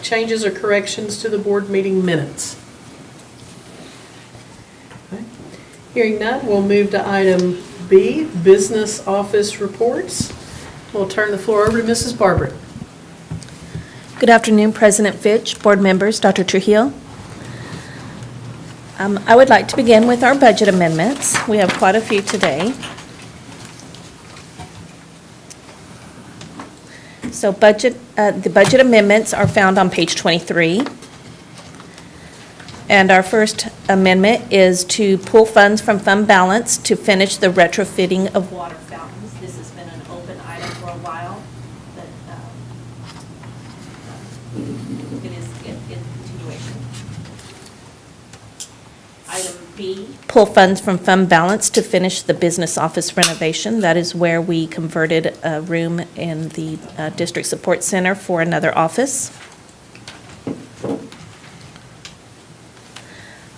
Changes or corrections to the board meeting minutes? Okay. Hearing none, we'll move to item B, business office reports. We'll turn the floor over to Mrs. Barber. Good afternoon, President Fitch, board members, Dr. Trujillo. I would like to begin with our budget amendments. We have quite a few today. So the budget amendments are found on page 23. And our first amendment is to pull funds from fund balance to finish the retrofitting of water fountains. This has been an open item for a while, but it is in continuation. Item B, pull funds from fund balance to finish the business office renovation. That is where we converted a room in the district support center for another office.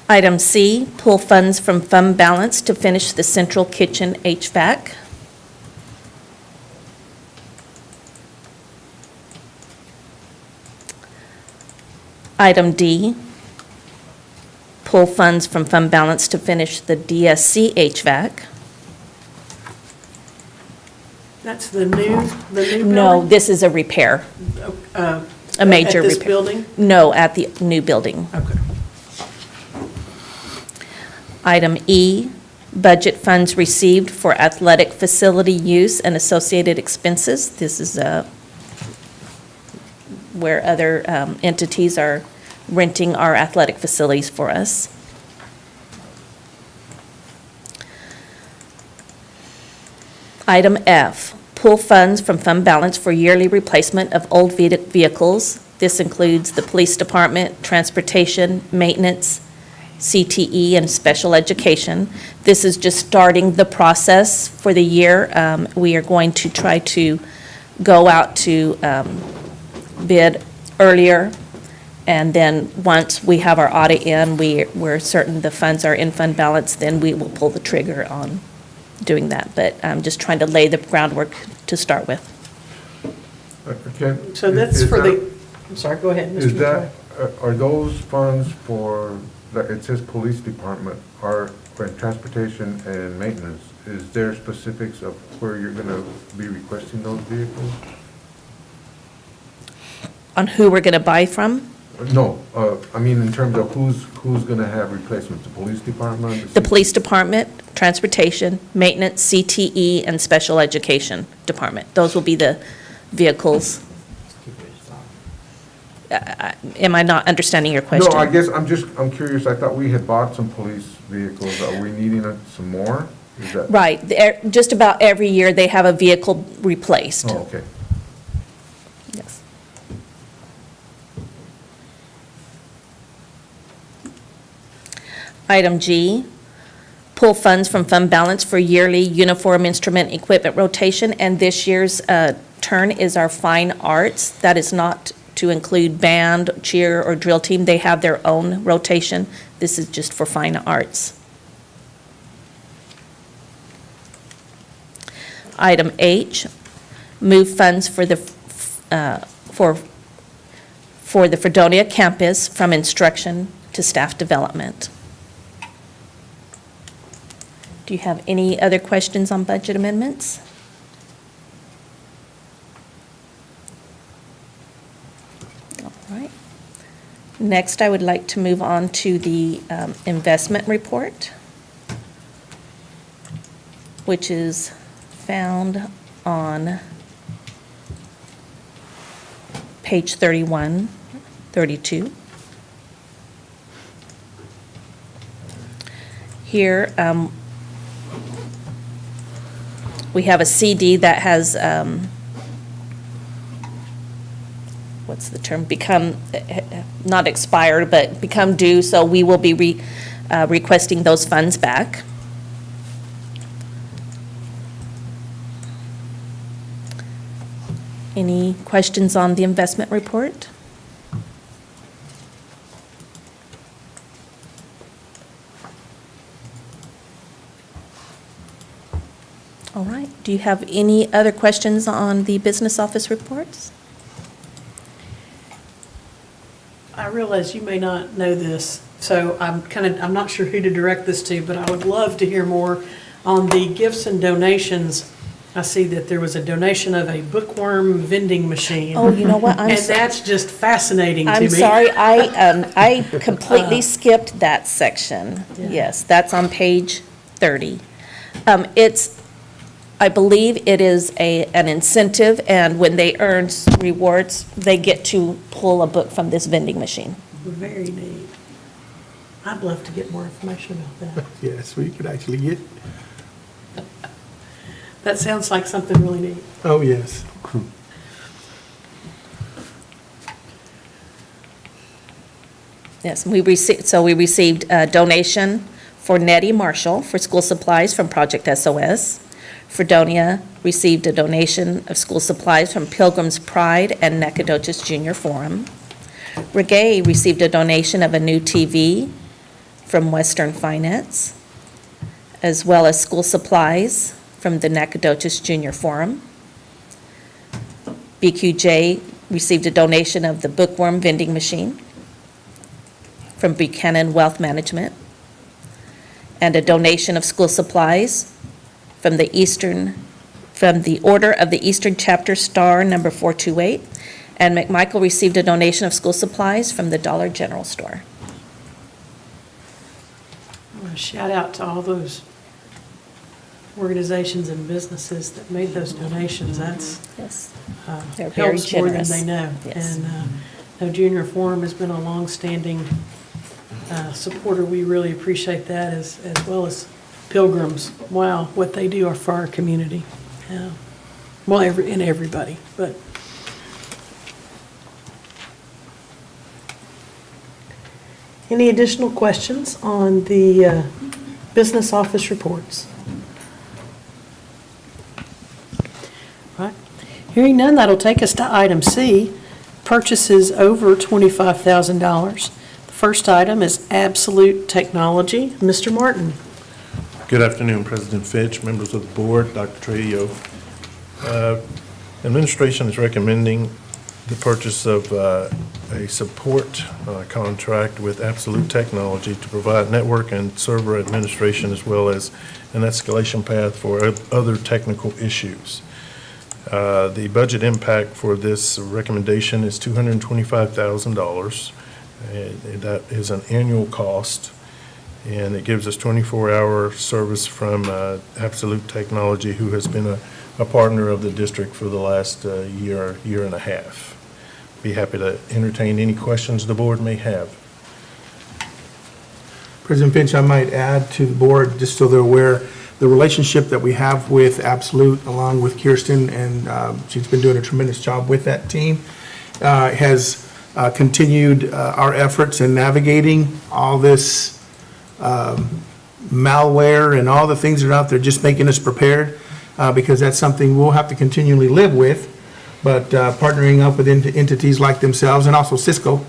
Item C, pull funds from fund balance to finish the central kitchen HVAC. Item D, pull funds from fund balance to finish the DSC HVAC. That's the new building? No, this is a repair, a major repair. At this building? No, at the new building. Okay. Item E, budget funds received for athletic facility use and associated expenses. This is where other entities are renting our athletic facilities for us. Item F, pull funds from fund balance for yearly replacement of old vehicles. This includes the police department, transportation, maintenance, CTE, and special education. This is just starting the process for the year. We are going to try to go out to bid earlier, and then once we have our audit in, we're certain the funds are in fund balance, then we will pull the trigger on doing that. But I'm just trying to lay the groundwork to start with. So that's for the, I'm sorry, go ahead, Mr. Is that, McCoy. are those funds for, like, it says police department, are for transportation and maintenance, is there specifics of where you're gonna be requesting those vehicles? On who we're going to buy from? No, I mean in terms of who's gonna have replacements, the police department? The police department, transportation, maintenance, CTE, and special education department. Those will be the vehicles. Am I not understanding your question? No, I guess I'm curious, I thought we had bought some police vehicles, are we needing some more? Is that? Right, just about every year they have a vehicle replaced. Oh, okay. Yes. Item G, pull funds from fund balance for yearly uniform instrument equipment rotation, and this year's turn is our fine arts. That is not to include band, cheer, or drill team. They have their own rotation. This is just for fine arts. Item H, move funds for the Fredonia campus from instruction to staff development. Do you have any other questions on budget amendments? All right. Next, I would like to move on to the investment report, which is found on page 31, 32. Here, we have a CD that has, what's the term, become, not expired, but become due, so we will be requesting those funds back. Any questions on the investment report? All right. Do you have any other questions on the business office reports? I realize you may not know this, so I'm not sure who to direct this to, but I would love to hear more on the gifts and donations. I see that there was a donation of a bookworm vending machine. Oh, you know what? And that's just fascinating to me. I'm sorry, I completely skipped that section. Yeah. Yes, that's on page 30. I believe it is an incentive, and when they earn rewards, they get to pull a book from this vending machine. Very neat. I'd love to get more information about that. Yes, we could actually get, That sounds like something really neat. oh, yes. Yes, we received a donation for Nettie Marshall for school supplies from Project SOS. Fredonia received a donation of school supplies from Pilgrim's Pride and Nacogdoches Junior Forum. Reggae received a donation of a new TV from Western Finance, as well as school supplies from the Nacogdoches Junior Forum. BQJ received a donation of the bookworm vending machine from Buchanan Wealth Management, and a donation of school supplies from the Order of the Eastern Chapter Star number 428, and McMichael received a donation of school supplies from the Dollar General Store. I want to shout out to all those organizations and businesses that made those donations. That's Yes. They're very helps more than generous. they know. Yes. And Junior Forum has been a long-standing supporter. We really appreciate that, as well as Pilgrims. Wow, what they do are for our community. Yeah. Well, everybody, but. Any additional questions on the business office reports? Right. Hearing none, that'll take us to item C, purchases over $25,000. The first item is Absolute Technology. Mr. Martin. Good afternoon, President Fitch, members of the board, Dr. Trujillo. Administration is recommending the purchase of a support contract with Absolute Technology to provide network and server administration, as well as an escalation path for other technical issues. The budget impact for this recommendation is $225,000. That is an annual cost, and it gives us 24-hour service from Absolute Technology, who has been a partner of the district for the last year and a half. Be happy to entertain any questions the board may have. President Finch, I might add to the board, just so they're aware, the relationship that we have with Absolute, along with Kirsten, and she's been doing a tremendous job with that team, has continued our efforts in navigating all this malware and all the things that are out there, just making us prepared, because that's something we'll have to continually live with. But partnering up with entities like themselves, and also Cisco,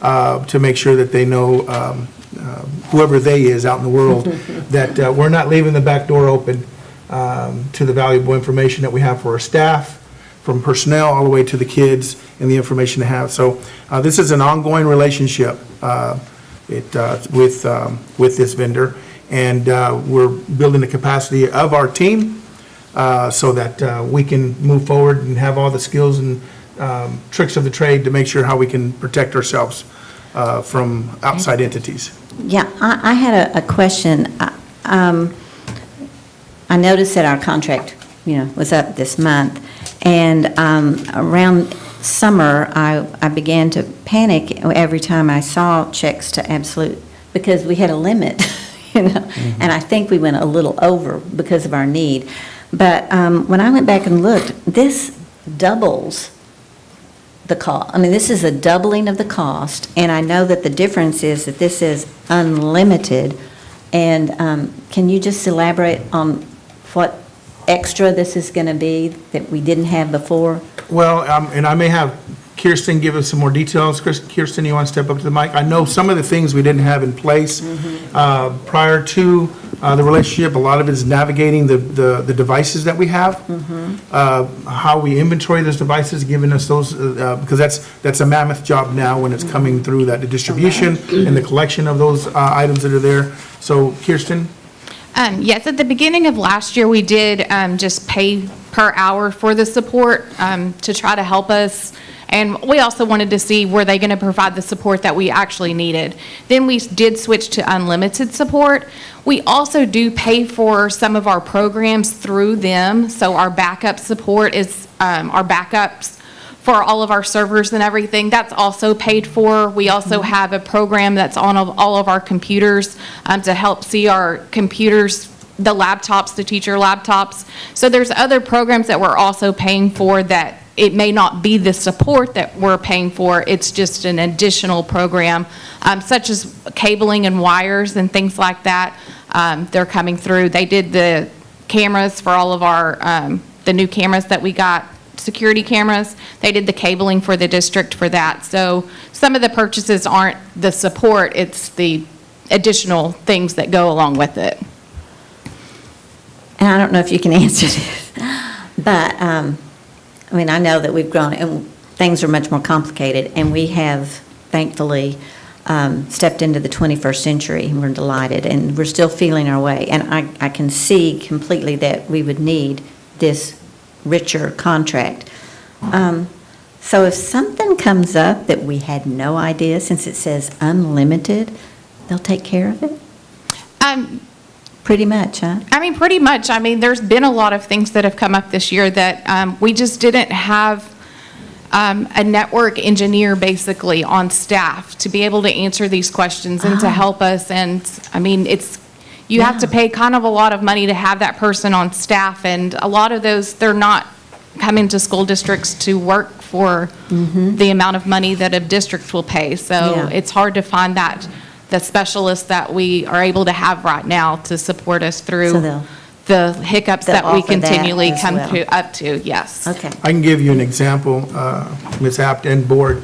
to make sure that they know, whoever they is out in the world, that we're not leaving the back door open to the valuable information that we have for our staff, from personnel all the way to the kids, and the information they have. So this is an ongoing relationship with this vendor, and we're building the capacity of our team so that we can move forward and have all the skills and tricks of the trade to make sure how we can protect ourselves from outside entities. Yeah, I had a question. I noticed that our contract, was up this month, and around summer, I began to panic every time I saw checks to Absolute, because we had a limit, and I think we went a little over because of our need. But when I went back and looked, this doubles the cost. I mean, this is a doubling of the cost, and I know that the difference is that this is unlimited. And can you just elaborate on what extra this is going to be that we didn't have before? Well, and I may have Kirsten give us some more details. Kirsten, you want to step up to the mic? I know some of the things we didn't have in place prior to the relationship. A lot of it is navigating the devices that we have, how we inventory those devices, giving us those, because that's a mammoth job now when it's coming through that, the distribution and the collection of those items that are there. So Kirsten? Yes, at the beginning of last year, we did just pay per hour for the support to try to help us. And we also wanted to see, were they going to provide the support that we actually needed? Then we did switch to unlimited support. We also do pay for some of our programs through them. So our backup support is our backups for all of our servers and everything. That's also paid for. We also have a program that's on all of our computers to help see our computers, the laptops, the teacher laptops. So there's other programs that we're also paying for that it may not be the support that we're paying for, it's just an additional program, such as cabling and wires and things like that. They're coming through. They did the cameras for all of our, the new cameras that we got, security cameras. They did the cabling for the district for that. So some of the purchases aren't the support, it's the additional things that go along with it. And I don't know if you can answer this, but, I mean, I know that we've grown, and things are much more complicated, and we have, thankfully, stepped into the 21st century, and we're delighted, and we're still feeling our way. And I can see completely that we would need this richer contract. So if something comes up that we had no idea, since it says unlimited, they'll take care of it? Pretty much, huh? I mean, pretty much. I mean, there's been a lot of things that have come up this year that we just didn't have a network engineer basically on staff to be able to answer these questions and to help us. And I mean, you have to pay kind of a lot of money to have that person on staff. And a lot of those, they're not coming to school districts to work for the amount of money that a district will pay. So it's hard to find the specialists that we are able to have right now to support us through the hiccups that we continually come up to, yes. Okay. I can give you an example, Ms. Apt and Board,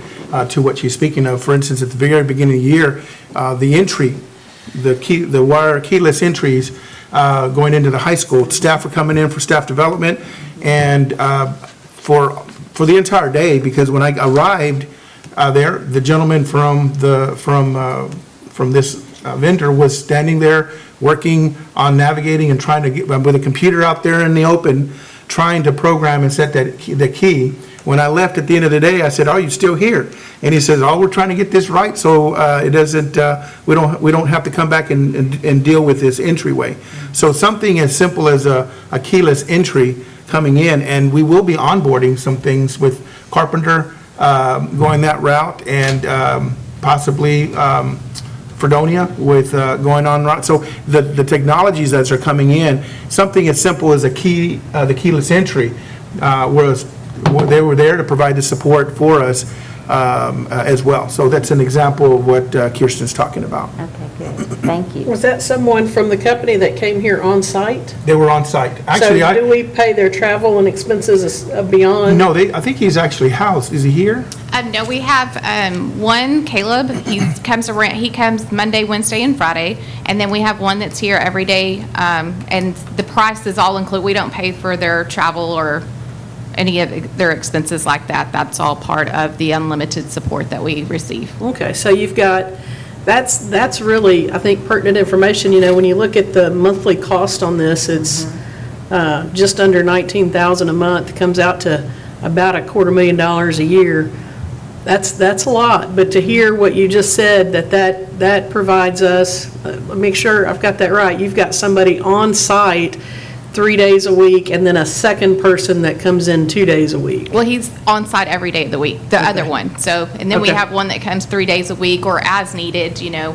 to what she's speaking of. For instance, at the very beginning of the year, the entry, the wire keyless entries going into the high school, staff were coming in for staff development, and for the entire day, because when I arrived there, the gentleman from this vendor was standing there working on navigating and trying to get, with a computer out there in the open, trying to program and set the key. When I left at the end of the day, I said, "Are you still here?" And he says, "Oh, we're trying to get this right so it doesn't, we don't have to come back and deal with this entryway." So something as simple as a keyless entry coming in, and we will be onboarding some things with Carpenter going that route, and possibly Fredonia with going on route. So the technologies that are coming in, something as simple as the keyless entry they were there to provide the support for us as well. So that's an example of what Kirsten's talking about. Okay, good. Thank you. Was that someone from the company that came here on site? They were on site. Actually, So do we pay their travel and expenses beyond? No, I think he's actually housed. Is he here? No, we have one, Caleb, he comes Monday, Wednesday, and Friday, and then we have one that's here every day, and the price is all included. We don't pay for their travel or any of their expenses like that. That's all part of the unlimited support that we receive. Okay, so you've got, that's really, I think, pertinent information. You know, when you look at the monthly cost on this, it's just under $19,000 a month, comes out to about $250,000 a year. That's a lot, but to hear what you just said, that provides us, make sure I've got that right, you've got somebody on site 3 days a week, and then a second person that comes in 2 days a week. Well, he's on site every day of the week, the other one. So, and then we Okay. have one that comes 3 days a week or as needed, you know.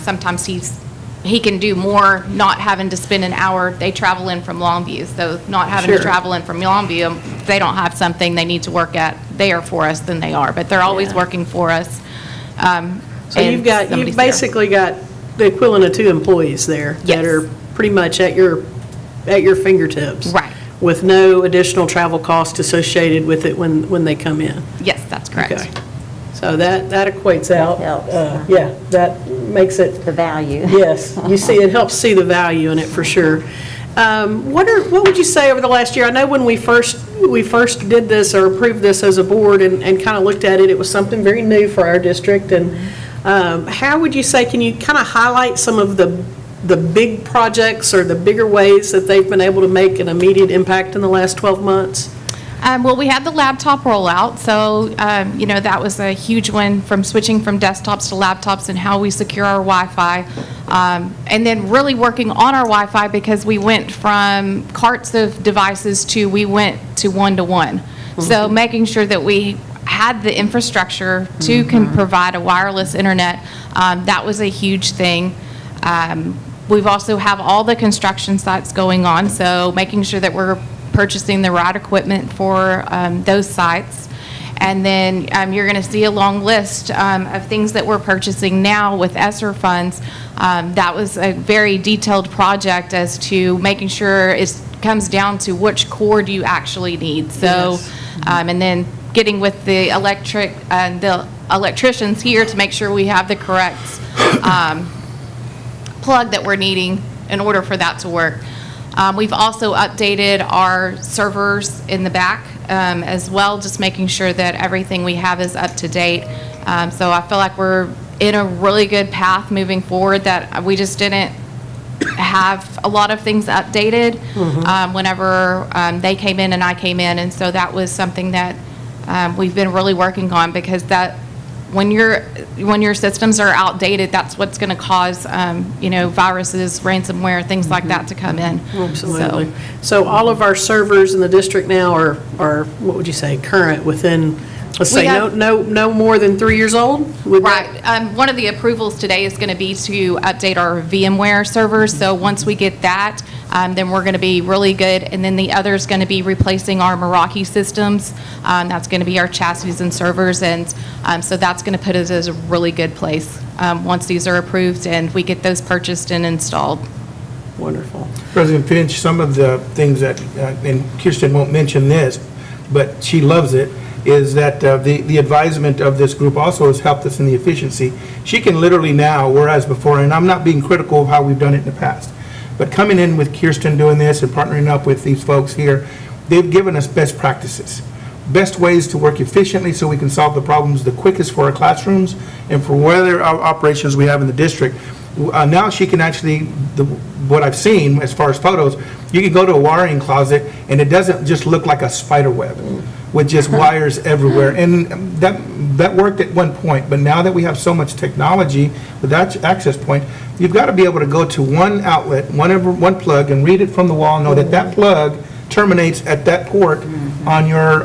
Sometimes he can do more, not having to spend an hour. They travel in from Longview, so not having to Sure. travel in from Longview, if they don't have something they need to work at there for us, then they are. But they're always Yeah. working for us. So you've basically got the equivalent of 2 employees there that Yes. are pretty much at your fingertips. Right. With no additional travel cost associated with it when they come in. Yes, that's correct. Okay. So that equates out. Helps. Yeah, that makes it, The value. yes, you see, it helps see the value in it for sure. What would you say over the last year? I know when we first did this or approved this as a board and kind of looked at it, it was something very new for our district. And how would you say, can you kind of highlight some of the big projects or the bigger ways that they've been able to make an immediate impact in the last 12 months? Well, we had the laptop rollout, so, that was a huge one, from switching from desktops to laptops and how we secure our Wi-Fi. And then really working on our Wi-Fi, because we went from carts of devices we went to one-to-one. So making sure that we had the infrastructure to can provide a wireless internet, that was a huge thing. We've also have all the construction sites going on, so making sure that we're purchasing the right equipment for those sites. And then you're going to see a long list of things that we're purchasing now with ESSER funds. That was a very detailed project as to making sure it comes down to which core do you actually need. So, Yes. And then getting with the electricians here to make sure we have the correct plug that we're needing in order for that to work. We've also updated our servers in the back as well, just making sure that everything we have is up to date. So I feel like we're in a really good path moving forward, that we just didn't have a lot of things updated whenever they came in and I came in. And so that was something that we've been really working on, because that when your systems are outdated, that's what's going to cause, viruses, ransomware, things like that to come in. Absolutely. So all of our servers in the district now are, what would you say, current within, let's say, have- no more than 3 years old? Would that- Right. One of the approvals today is going to be to update our VMware servers. So once we get that, then we're going to be really good. And then the other is going to be replacing our Meraki systems. That's going to be our chassis and servers. And so that's going to put us in a really good place once these are approved and we get those purchased and installed. Wonderful. President Finch, some of the things that, and Kirsten won't mention this, but she loves it, is that the advisement of this group also has helped us in the efficiency. She can literally now, whereas before, and I'm not being critical of how we've done it in the past, but coming in with Kirsten doing this and partnering up with these folks here, they've given us best practices, best ways to work efficiently so we can solve the problems the quickest for our classrooms and for whatever operations we have in the district. Now she can actually, what I've seen as far as photos, you can go to a wiring closet and it doesn't just look like a spider web with just wires everywhere. And that worked at one point, but now that we have so much technology with that access point, you've got to be able to go to one outlet, one plug, and read it from the wall, know that that plug terminates at that port on your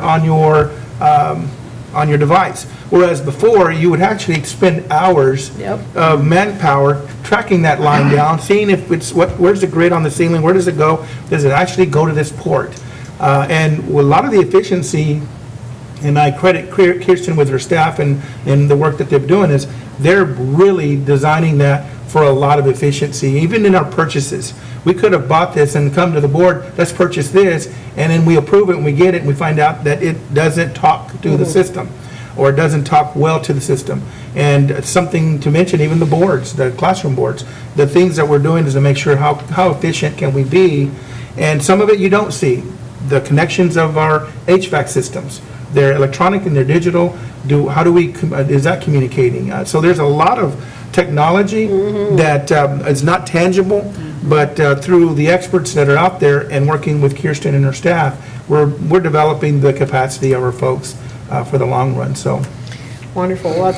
device. Whereas before, you would actually spend hours of manpower tracking that line down, seeing if where's the grid on the ceiling, where does it go? Does it actually go to this port? And a lot of the efficiency, and I credit Kirsten with her staff and the work that they're doing, is they're really designing that for a lot of efficiency, even in our purchases. We could have bought this and come to the board, let's purchase this, and then we approve it and we get it and we find out that it doesn't talk to the system, or it doesn't talk well to the system. And something to mention, even the boards, the classroom boards, the things that we're doing is to make sure how efficient can we be. And some of it you don't see. The connections of our HVAC systems, they're electronic and they're digital. Is that communicating? So there's a lot of technology that is not tangible, but through the experts that are out there and working with Kirsten and her staff, we're developing the capacity of our folks for the long run. So Wonderful. Well, I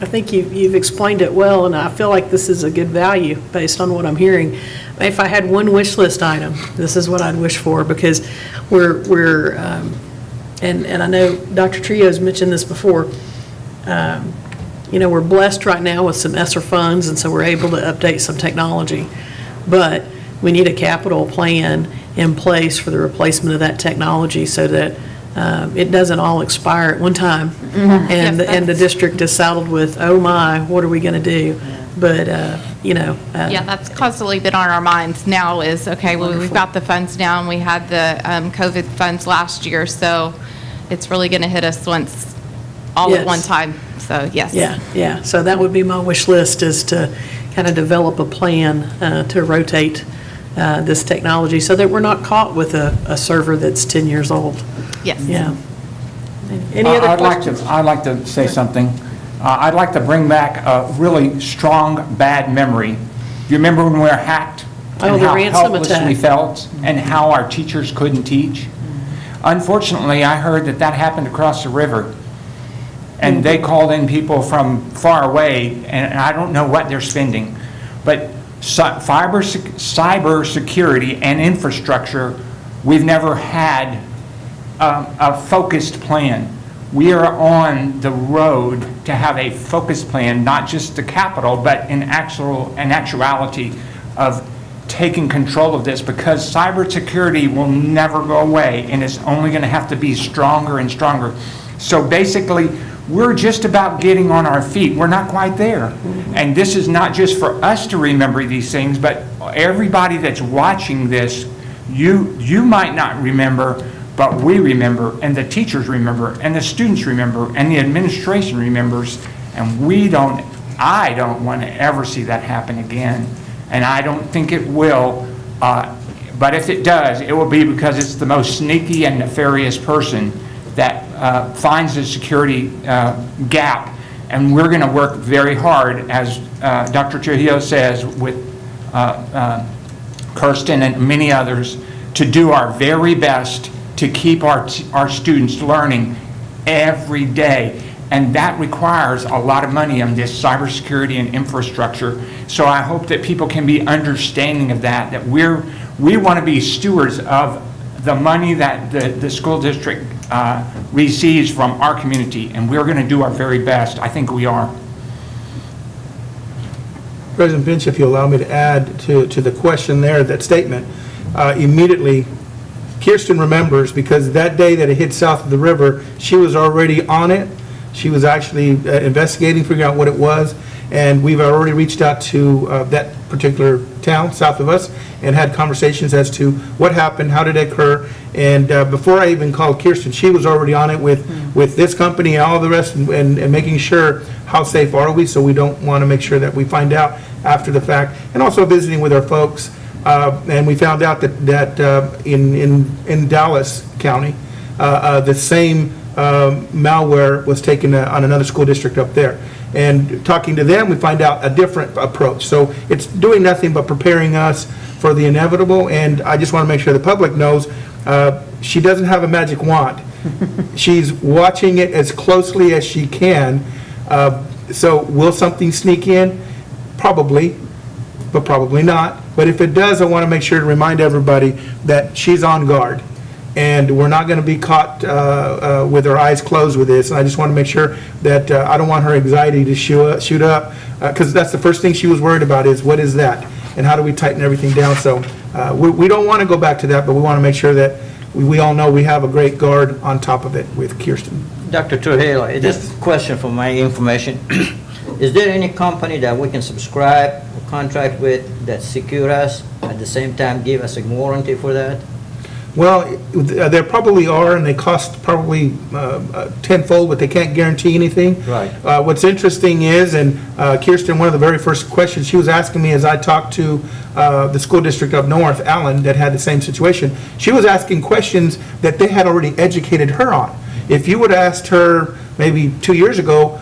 think you've explained it well, and I feel like this is a good value based on what I'm hearing. If I had one wish list item, this is what I'd wish for, because we're and I know Dr. Trio's mentioned this before. We're blessed right now with some ESSER funds, and so we're able to update some technology. But we need a capital plan in place for the replacement of that technology so that it doesn't all expire at one time. And the district is saddled with, oh my, what are we going to do? But, Yeah, that's constantly been on our minds now is, okay, well, we've got the funds now, and we had the COVID funds last year, so it's really going to hit us once all Yes. at one time, so yes. Yeah. So that would be my wish list, is to kind of develop a plan to rotate this technology so that we're not caught with a server that's 10 years old. Yes. Yeah. Any other questions? I'd like to say something. I'd like to bring back a really strong, bad memory. Do you remember when we were hacked? Oh, and the how ransom helpless attack. we felt, and how our teachers couldn't teach? Unfortunately, I heard that happened across the river, and they called in people from far away, and I don't know what they're spending. But cyber security and infrastructure, we've never had a focused plan. We are on the road to have a focused plan, not just the capital, but in actuality of taking control of this, because cybersecurity will never go away, and it's only going to have to be stronger and stronger. So basically, we're just about getting on our feet. We're not quite there. And this is not just for us to remember these things, but everybody that's watching this, you might not remember, but we remember, and the teachers remember, and the students remember, and the administration remembers, and I don't want to ever see that happen again. And I don't think it will, but if it does, it will be because it's the most sneaky and nefarious person that finds the security gap. And we're going to work very hard, as Dr. Trujillo says, with Kirsten and many others, to do our very best to keep our students learning every day. And that requires a lot of money on this cybersecurity and infrastructure. So I hope that people can be understanding of that we want to be stewards of the money that the school district receives from our community, and we're going to do our very best. I think we are. President Pinch, if you allow me to add to the question there, that statement, immediately, Kirsten remembers, because that day that it hit south of the river, she was already on it. She was actually investigating, figuring out what it was, and we've already reached out to that particular town south of us and had conversations as to what happened, how did it occur, and before I even called Kirsten, she was already on it with this company and all the rest, and making sure how safe are we, so we don't want to make sure that we find out after the fact, and also visiting with our folks. And we found out that in Dallas County, the same malware was taken on another school district up there. And talking to them, we find out a different approach. So it's doing nothing but preparing us for the inevitable. And I just want to make sure the public knows she doesn't have a magic wand. She's watching it as closely as she can. So will something sneak in? Probably, but probably not. But if it does, I want to make sure to remind everybody that she's on guard. And we're not going to be caught with our eyes closed with this. And I just want to make sure that I don't want her anxiety to shoot up, because that's the first thing she was worried about, is what is that? And how do we tighten everything down? So we don't want to go back to that, but we want to make sure that we all know we have a great guard on top of it with Kirsten. Dr. Trujillo, just a question for my information. Is there any company that we can subscribe or contract with that secure us, at the same time give us a warranty for that? Well, there probably are, and they cost probably tenfold, but they can't guarantee anything. Right. What's interesting is, and Kirsten, one of the very first questions she was asking me as I talked to the school district up north, Allen, that had the same situation, she was asking questions that they had already educated her on. If you would have asked her maybe 2 years ago,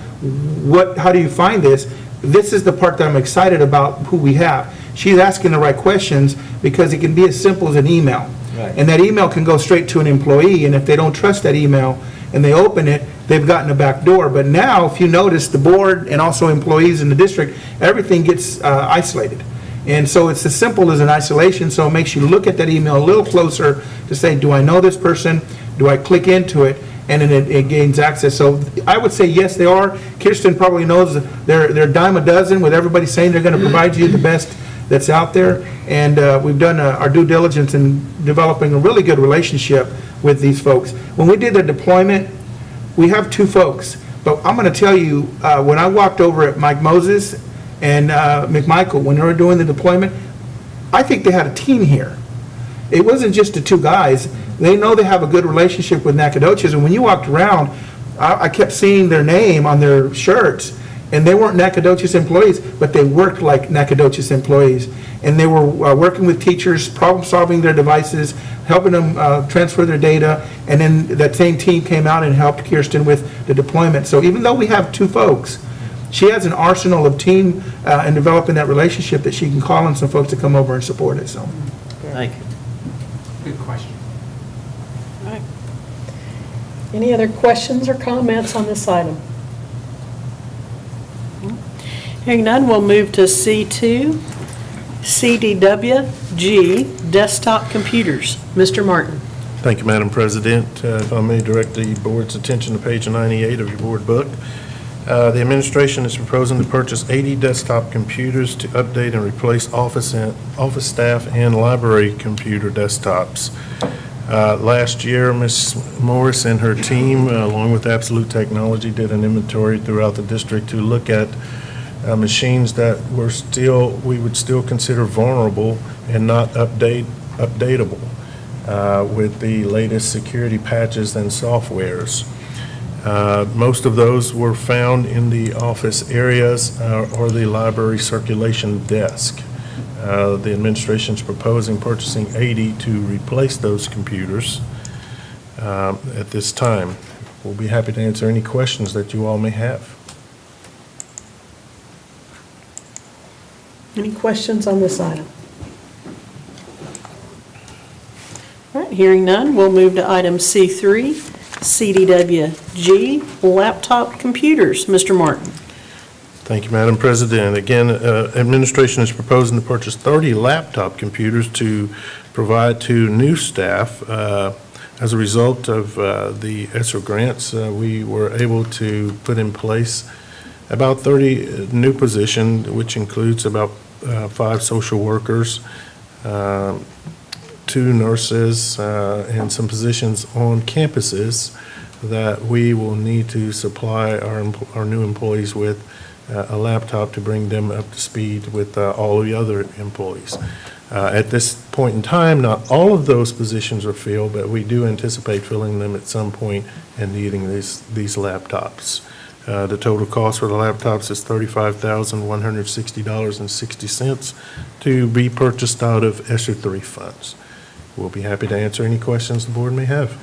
how do you find this? This is the part that I'm excited about who we have. She's asking the right questions, because it can be as simple as an email. Right. And that email can go straight to an employee, and if they don't trust that email and they open it, they've gotten a back door. But now, if you notice, the board and also employees in the district, everything gets isolated. And so it's as simple as an isolation, so it makes you look at that email a little closer to say, do I know this person? Do I click into it? And then it gains access. So I would say yes, they are. Kirsten probably knows they're a dime a dozen, with everybody saying they're going to provide you the best that's out there. And we've done our due diligence in developing a really good relationship with these folks. When we did the deployment, we have 2 folks. But I'm going to tell you, when I walked over at Mike Moses and McMichael, when they were doing the deployment, I think they had a team here. It wasn't just the 2 guys. They know they have a good relationship with Nacogdoches, and when you walked around, I kept seeing their name on their shirts, and they weren't Nacogdoches employees, but they worked like Nacogdoches employees. And they were working with teachers, problem-solving their devices, helping them transfer their data, and then that same team came out and helped Kirsten with the deployment. So even though we have two folks, she has an arsenal of team and developing that relationship that she can call on some folks to come over and support it, so. Thank you. Good question. Any other questions or comments on this item? Hearing none, we'll move to C2, CDWG, desktop computers. Mr. Martin. Thank you, Madam President. If I may direct the board's attention to page 98 of your board book. The administration is proposing to purchase 80 desktop computers to update and replace office staff and library computer desktops. Last year, Ms. Morris and her team, along with Absolute Technology, did an inventory throughout the district to look at machines that we would still consider vulnerable and not updatable with the latest security patches and softwares. Most of those were found in the office areas or the library circulation desk. The administration is proposing purchasing 80 to replace those computers at this time. We'll be happy to answer any questions that you all may have. Any questions on this item? All right, hearing none, we'll move to item C3, CDWG, laptop computers. Mr. Martin. Thank you, Madam President. Again, administration is proposing to purchase 30 laptop computers to provide to new staff. As a result of the ESSER grants, we were able to put in place about 30 new positions, which includes about 5 social workers, 2 nurses, and some positions on campuses that we will need to supply our new employees with a laptop to bring them up to speed with all the other employees. At this point in time, not all of those positions are filled, but we do anticipate filling them at some point and needing these laptops. The total cost for the laptops is $35,160.60 to be purchased out of ESSER 3 funds. We'll be happy to answer any questions the board may have.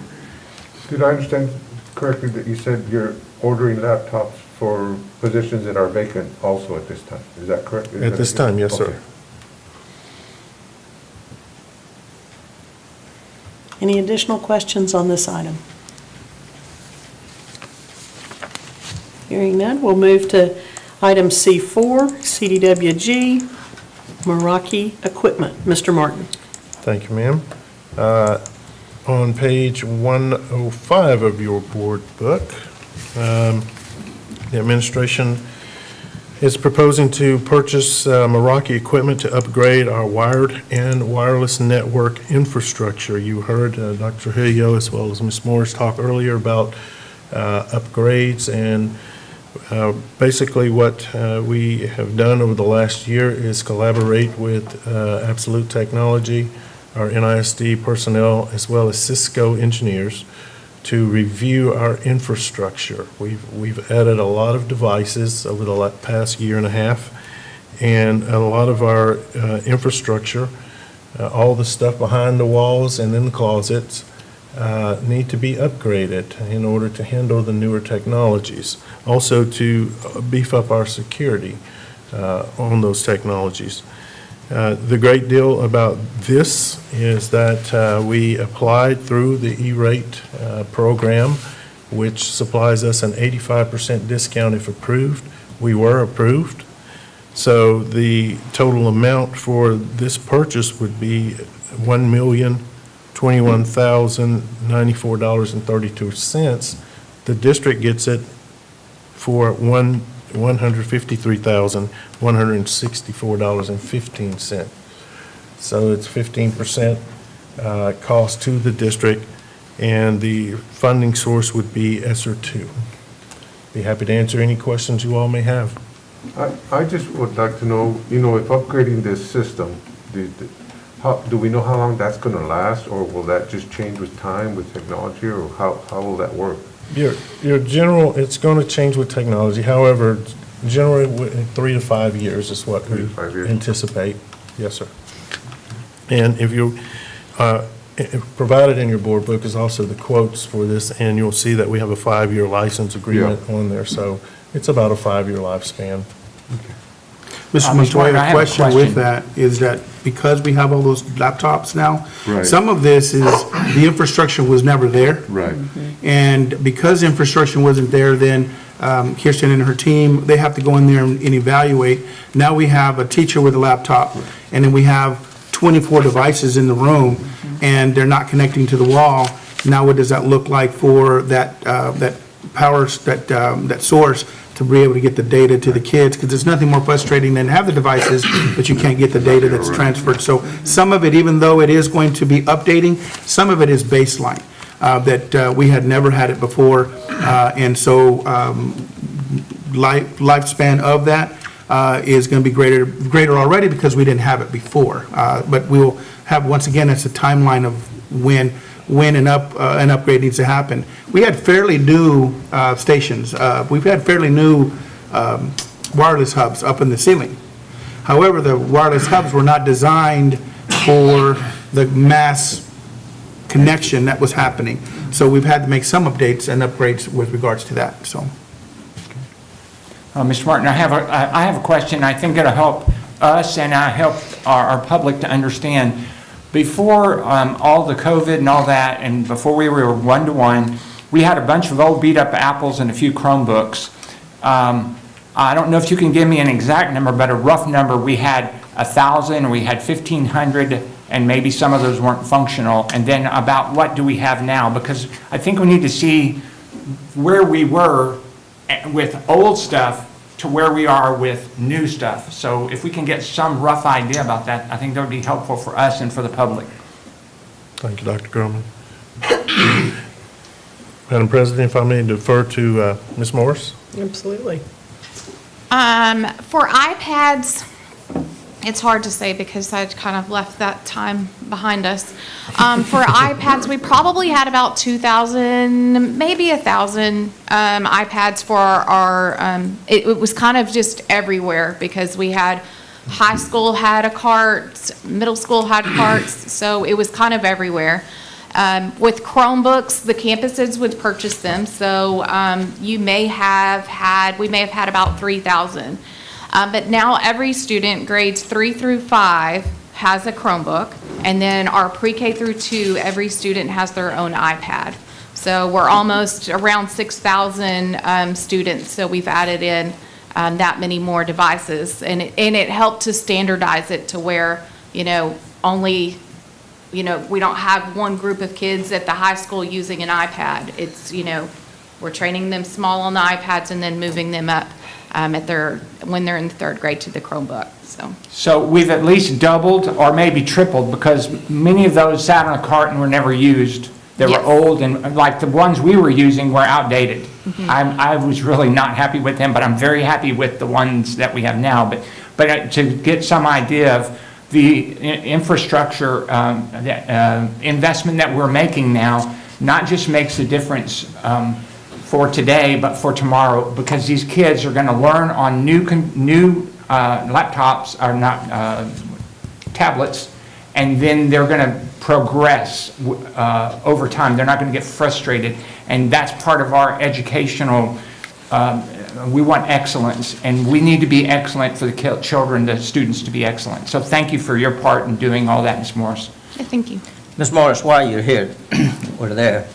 Did I understand correctly that you said you're ordering laptops for positions that are vacant also at this time? Is that correct? At this time, yes, sir. Okay. Any additional questions on this item? Hearing none, we'll move to item C4, CDWG, Meraki Equipment. Mr. Martin. Thank you, ma'am. On page 105 of your board book, the administration is proposing to purchase Meraki equipment to upgrade our wired and wireless network infrastructure. You heard Dr. Trujillo as well as Ms. Morris talk earlier about upgrades, and basically what we have done over the last year is collaborate with Absolute Technology, our NISD personnel, as well as Cisco engineers to review our infrastructure. We've added a lot of devices over the past year and a half, and a lot of our infrastructure, all the stuff behind the walls and in the closets, need to be upgraded in order to handle the newer technologies. Also to beef up our security on those technologies. The great deal about this is that we applied through the E-rate program, which supplies us an 85% discount if approved. We were approved. So the total amount for this purchase would be $1,021,094.32. The district gets it for $153,164.15. So it's 15% cost to the district, and the funding source would be ESSER 2. Be happy to answer any questions you all may have. I just would like to know, if upgrading this system, do we know how long that's going to last, or will that just change with time, with technology, or how will that work? Your general, it's going to change with technology. However, generally, in 3 to 5 years is what 3 we to 5 years. anticipate. Yes, sir. And if you, provided in your board book is also the quotes for this, and you'll see that we have a 5-year license agreement on there. So it's about a 5-year lifespan. Mr. Mr. Montoya, Martin, I a have a question question. with that is that because we have all those laptops now, Right. some of this is, the infrastructure was never there. Right. And because infrastructure wasn't there, then Kirsten and her team, they have to go in there and evaluate. Now we have a teacher with a laptop, and then we have 24 devices in the room, and they're not connecting to the wall. Now what does that look like for that power, that source to be able to get the data to the kids? Because there's nothing more frustrating than have the devices, but you can't get the data that's transferred. So some of it, even though it is going to be updating, some of it is baseline, that we had never had it before. And so lifespan of that is going to be greater already because we didn't have it before. But we'll have, once again, it's a timeline of when an upgrade needs to happen. We had fairly new stations. We've had fairly new wireless hubs up in the ceiling. However, the wireless hubs were not designed for the mass connection that was happening. So we've had to make some updates and upgrades with regards to that, so. Mr. Martin, I have a question. I think it'll help us and help our public to understand. Before all the COVID and all that, and before we were one-to-one, we had a bunch of old beat-up Apples and a few Chromebooks. I don't know if you can give me an exact number, but a rough number. We had 1,000, we had 1,500, and maybe some of those weren't functional. And then about what do we have now? Because I think we need to see where we were with old stuff to where we are with new stuff. So if we can get some rough idea about that, I think that would be helpful for us and for the public. Thank you, Dr. Groman. Madam President, if I may defer to Ms. Morris? Absolutely. For iPads, it's hard to say because I kind of left that time behind us. For iPads, we probably had about 2,000, maybe 1,000 iPads for our, it was kind of just everywhere because we had, high school had a cart, middle school had carts, so it was kind of everywhere. With Chromebooks, the campuses would purchase them, so we may have had about 3,000. But now every student, grades 3 through 5, has a Chromebook, and then our pre-K through 2, every student has their own iPad. So we're almost around 6,000 students, so we've added in that many more devices. And it helped to standardize it to where, only, we don't have one group of kids at the high school using an iPad. It's, we're training them small on the iPads and then moving them up when they're in the 3rd grade to the Chromebook, so. So we've at least doubled or maybe tripled because many of those sat on a cart and were never used. They were Yes. old and like the ones we were using were outdated. I was really not happy with them, but I'm very happy with the ones that we have now. But to get some idea of the infrastructure investment that we're making now, not just makes a difference for today, but for tomorrow, because these kids are going to learn on new laptops, or not tablets, and then they're going to progress over time. They're not going to get frustrated, and that's part of our educational. We want excellence, and we need to be excellent for the children, the students to be excellent. So thank you for your part in doing all that, Ms. Morris. Yeah, thank you. Ms. Morris, while you're here, or there,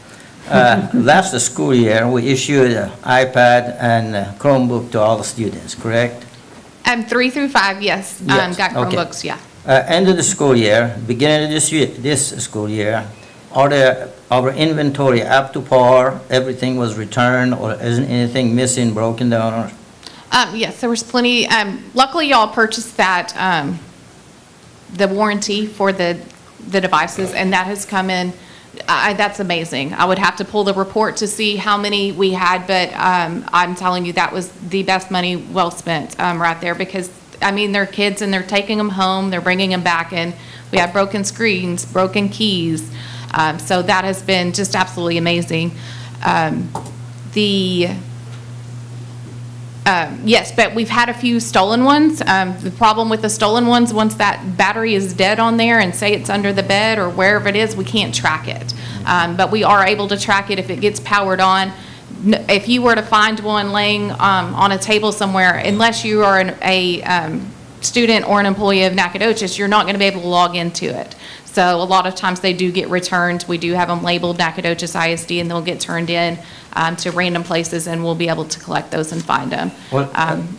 last school year, we issued an iPad and a Chromebook to all the students, correct? 3 through 5, yes, Yes, got okay. Chromebooks, yeah. End of the school year, beginning of this school year, our inventory up to par, everything was returned, or isn't anything missing, broken down, or? Yes, there was plenty. Luckily, y'all purchased that, the warranty for the devices, and that has come in. That's amazing. I would have to pull the report to see how many we had, but I'm telling you, that was the best money well spent right there because, they're kids and they're taking them home, they're bringing them back, and we have broken screens, broken keys. So that has been just absolutely amazing. Yes, but we've had a few stolen ones. The problem with the stolen ones, once that battery is dead on there and say it's under the bed or wherever it is, we can't track it. But we are able to track it if it gets powered on. If you were to find one laying on a table somewhere, unless you are a student or an employee of Nacogdoches, you're not going to be able to log into it. So a lot of times they do get returned. We do have them labeled Nacogdoches ISD, and they'll get turned in to random places, and we'll be able to collect those and find them. Well,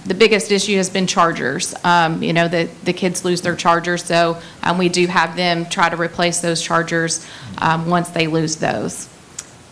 The biggest issue has been chargers. The kids lose their chargers, so we do have them try to replace those chargers once they lose those.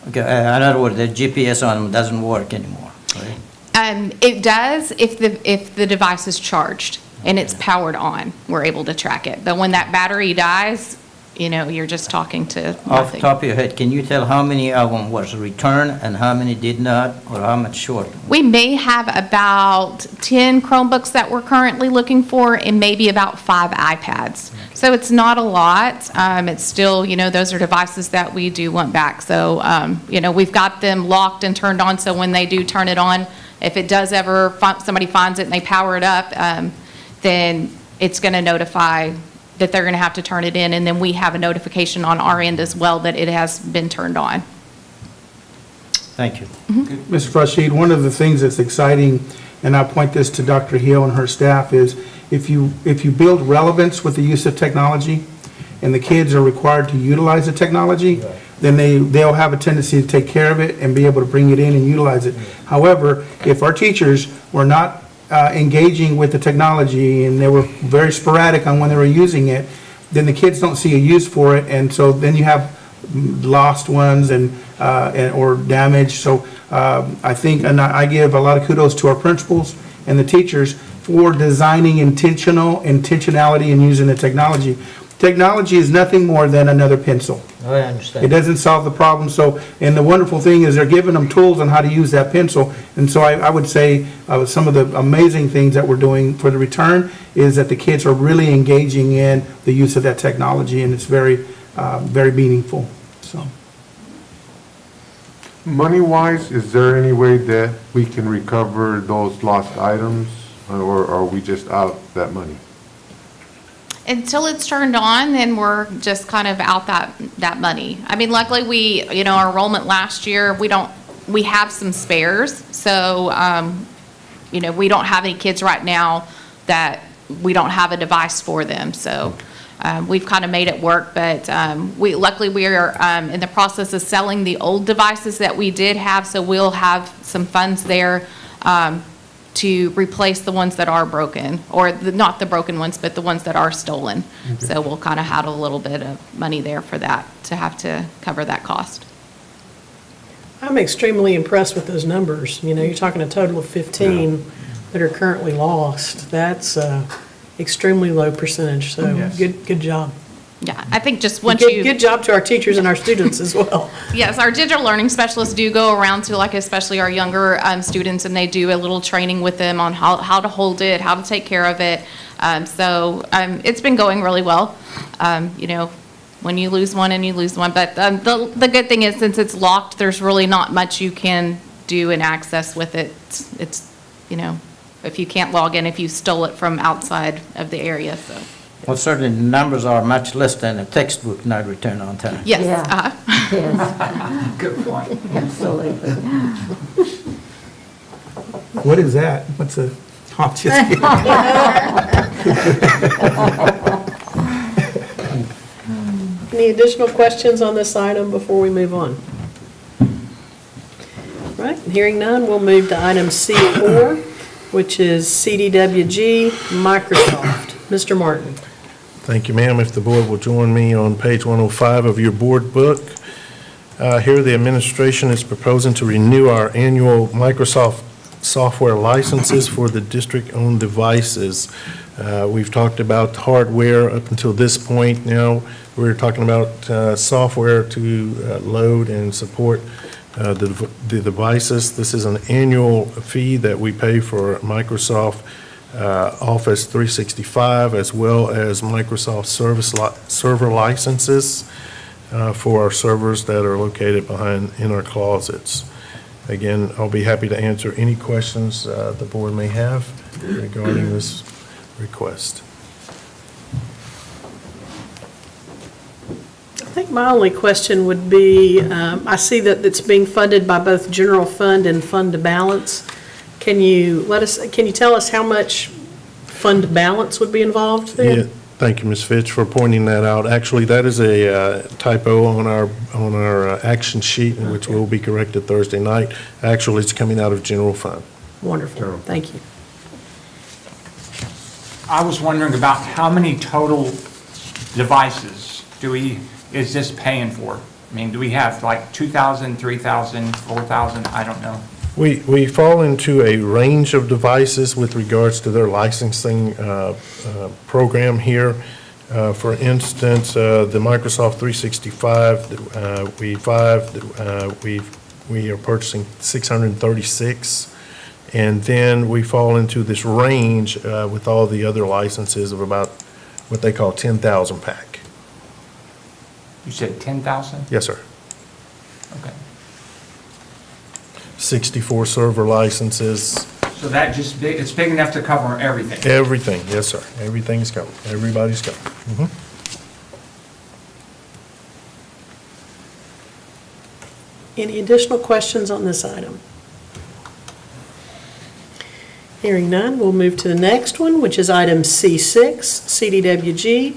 Okay, in other words, the GPS on them doesn't work anymore, right? It does if the device is charged and it's powered on, we're able to track it. But when that battery dies, you're just talking to Off the nothing. top of your head, can you tell how many of them was returned and how many did not, or how much short? We may have about 10 Chromebooks that we're currently looking for and maybe about 5 iPads. So it's not a lot. It's still, those are devices that we do want back. So, we've got them locked and turned on, so when they do turn it on, if it does ever, somebody finds it and they power it up, then it's going to notify that they're going to have to turn it in, and then we have a notification on our end as well that it has been turned on. Thank you. Mr. Rashid, one of the things that's exciting, and I point this to Dr. Hill and her staff, is if you build relevance with the use of technology, and the kids are required to utilize the technology, then they'll have a tendency to take care of it and be able to bring it in and utilize it. However, if our teachers were not engaging with the technology and they were very sporadic on when they were using it, then the kids don't see a use for it, and so then you have lost ones and or damage. So I think, and I give a lot of kudos to our principals and the teachers for designing intentionality in using the technology. Technology is nothing more than another pencil. I It understand. doesn't solve the problem, so, and the wonderful thing is they're giving them tools on how to use that pencil. And so I would say some of the amazing things that we're doing for the return is that the kids are really engaging in the use of that technology, and it's very, very meaningful, so. Money-wise, is there any way that we can recover those lost items, or are we just out that money? Until it's turned on, then we're just kind of out that money. I mean, luckily our enrollment last year, we have some spares. So, we don't have any kids right now that we don't have a device for them. So, we've kind of made it work, but luckily we are in the process of selling the old devices that we did have. So we'll have some funds there to replace the ones that are broken, or not the broken ones, but the ones that are stolen. So we'll kind of have a little bit of money there for that, to have to cover that cost. I'm extremely impressed with those numbers. You're talking a total of 15 that are currently lost. That's extremely low percentage, so Yes. good job. Yeah, I think just once Good job to our teachers and our students as well. Yes, our digital learning specialists do go around to, especially our younger students, and they do a little training with them on how to hold it, how to take care of it. So it's been going really well. When you lose one and you lose one. But the good thing is, since it's locked, there's really not much you can do and access with it. It's if you can't log in, if you stole it from outside of the area, so. Well, certainly the numbers are much less than a textbook not returned on time. Yes. Yeah. Yes, Good point. absolutely. What is that? What's a, oh, just kidding. Any additional questions on this item before we move on? Right, hearing none, we'll move to item C4, which is CDWG Microsoft. Mr. Martin. Thank you, ma'am. If the board will join me on page 105 of your board book. Here, the administration is proposing to renew our annual Microsoft software licenses for the district-owned devices. We've talked about hardware up until this point. Now, we're talking about software to load and support the devices. This is an annual fee that we pay for Microsoft Office 365, as well as Microsoft server licenses for our servers that are located in our closets. Again, I'll be happy to answer any questions the board may have regarding this request. I think my only question would be, I see that it's being funded by both general fund and fund to balance. Can you tell us how much fund to balance would be involved Yeah, then? thank you, Ms. Fitch, for pointing that out. Actually, that is a typo on our action sheet, which will be corrected Thursday night. Actually, it's coming out of general fund. Wonderful, thank you. I was wondering about how many total devices is this paying for? I mean, do we have like 2,000, 3,000, 4,000? I don't know. We fall into a range of devices with regards to their licensing program here. For instance, the Microsoft 365, we are purchasing 636. And then we fall into this range with all the other licenses of about what they call 10,000 pack. You said 10,000? Yes, sir. Okay. 64 server licenses, So that it's big enough to cover everything? everything, yes, sir. Everything's covered. Everybody's covered. Mhm. Any additional questions on this item? Hearing none, we'll move to the next one, which is item C6, CDWG,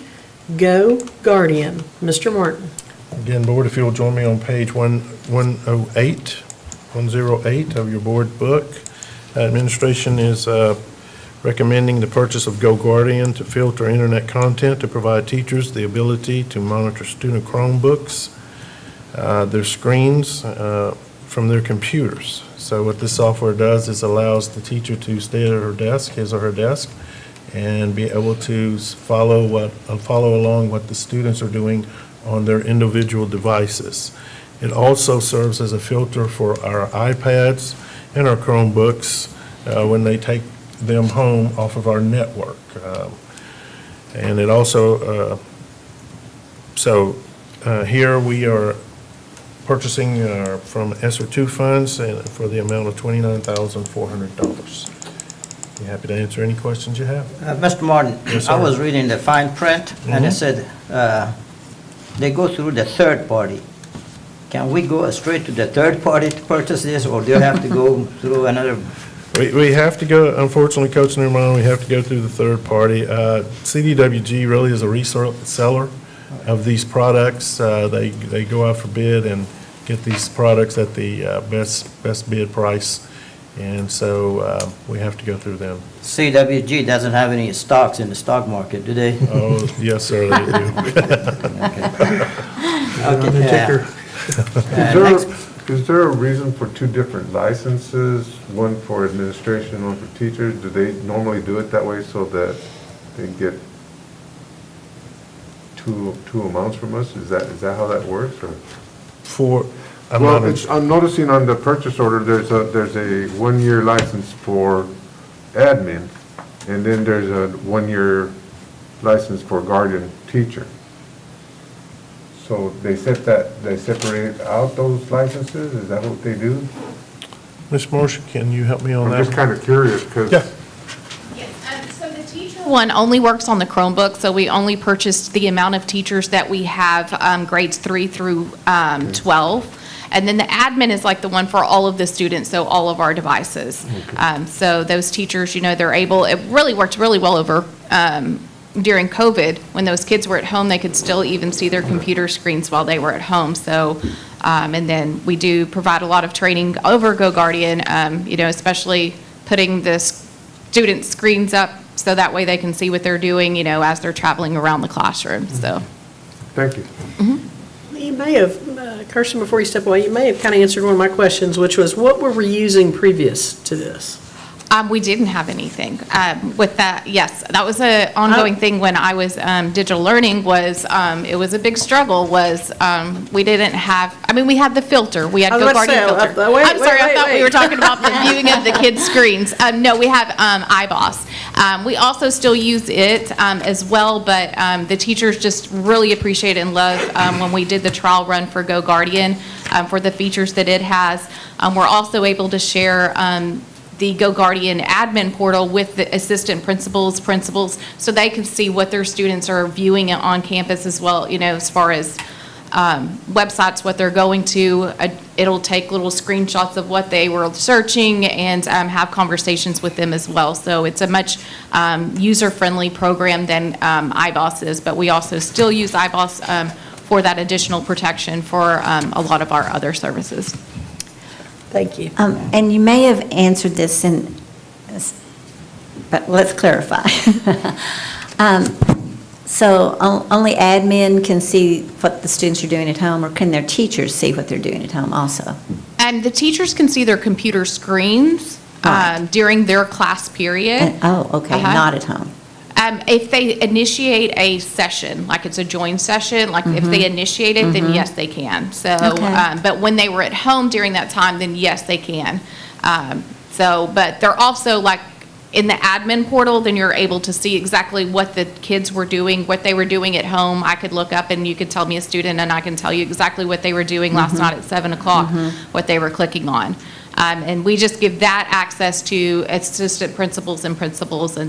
Go Guardian. Mr. Martin. Again, board, if you'll join me on page 108 of your board book. Administration is recommending the purchase of Go Guardian to filter internet content to provide teachers the ability to monitor student Chromebooks, their screens from their computers. So what this software does is allows the teacher to stay at her desk, his or her desk, and be able to follow along what the students are doing on their individual devices. It also serves as a filter for our iPads and our Chromebooks when they take them home off of our network. And it also, here we are purchasing from ESSER 2 funds for the amount of $29,400. Be happy to answer any questions you have. Mr. Martin, Yes, sir. I was reading the fine print, and it said they go through the third party. Can we go straight to the third party to purchase this, or do you have to go through another? We have to go, unfortunately, Coach Nirmine, we have to go through the third party. CDWG really is a reseller of these products. They go out for bid and get these products at the best bid price, and so we have to go through them. CWG doesn't have any stocks in the stock market, do they? Oh, yes, sir, they do. Okay, Ticker. Is there a reason for two different licenses, one for administration, one for teachers? Do they normally do it that way so that they get two amounts from us? Is that how that works, or? I'm noticing on the purchase order, there's a 1-year license for admin, and then there's a 1-year license for guardian teacher. So they separate out those licenses? Is that what they do? Ms. Marshall, can you help me on I'm that? just kind of curious, because. Yeah. So the teacher one only works on the Chromebook, so we only purchased the amount of teachers that we have, grades 3 through 12. And then the admin is like the one for all of the students, so all of our devices. So those teachers, they're able, it really worked really well over during COVID. When those kids were at home, they could still even see their computer screens while they were at home. So, and then we do provide a lot of training over Go Guardian, especially putting the student screens up so that way they can see what they're doing, as they're traveling around the classroom, so. Thank you. You may have, Kirsten, before you step away, you may have kind of answered one of my questions, which was, what were we using previous to this? We didn't have anything with that. Yes, that was an ongoing thing when I was digital learning. It was a big struggle. We didn't have. We had the filter. We had Go Guardian filter. I'm sorry, I thought we were talking about the viewing of the kids' screens. No, we have iBoss. We also still use it as well, but the teachers just really appreciate and love when we did the trial run for Go Guardian. for the features that it has. We're also able to share the Go Guardian admin portal with the assistant principals, so they can see what their students are viewing on campus as well, as far as websites, what they're going to. It'll take little screenshots of what they were searching and have conversations with them as well. So it's a much user-friendly program than iBoss is, but we also still use iBoss for that additional protection for a lot of our other services. Thank you. And you may have answered this but let's clarify. So only admin can see what the students are doing at home, or can their teachers see what they're doing at home also? And the teachers can see their computer screens during their class period. Okay, not at home. If they initiate a session, like it's a joint session, like if they initiate it, then yes, they can. So, Okay. but when they were at home during that time, then yes, they can. But they're also like in the admin portal, then you're able to see exactly what the kids were doing, what they were doing at home. I could look up and you could tell me a student, and I can tell you exactly what they were doing last night at 7 o'clock, what they were clicking on. And we just give that access to assistant principals, and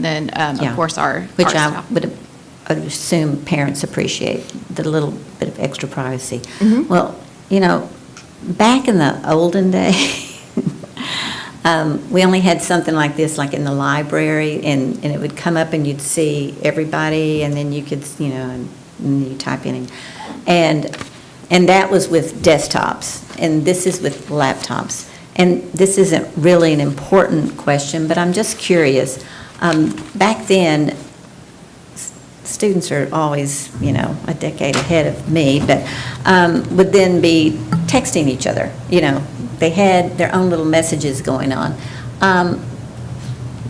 then, Yeah. of course, our Which I staff. would assume parents appreciate, the little bit of extra privacy. Well, back in the olden days, we only had something like this, like in the library, and it would come up and you'd see everybody, and then you could, and you type in. And that was with desktops, and this is with laptops. And this isn't really an important question, but I'm just curious. Back then, students are always, a decade ahead of me, but would then be texting each other. They had their own little messages going on.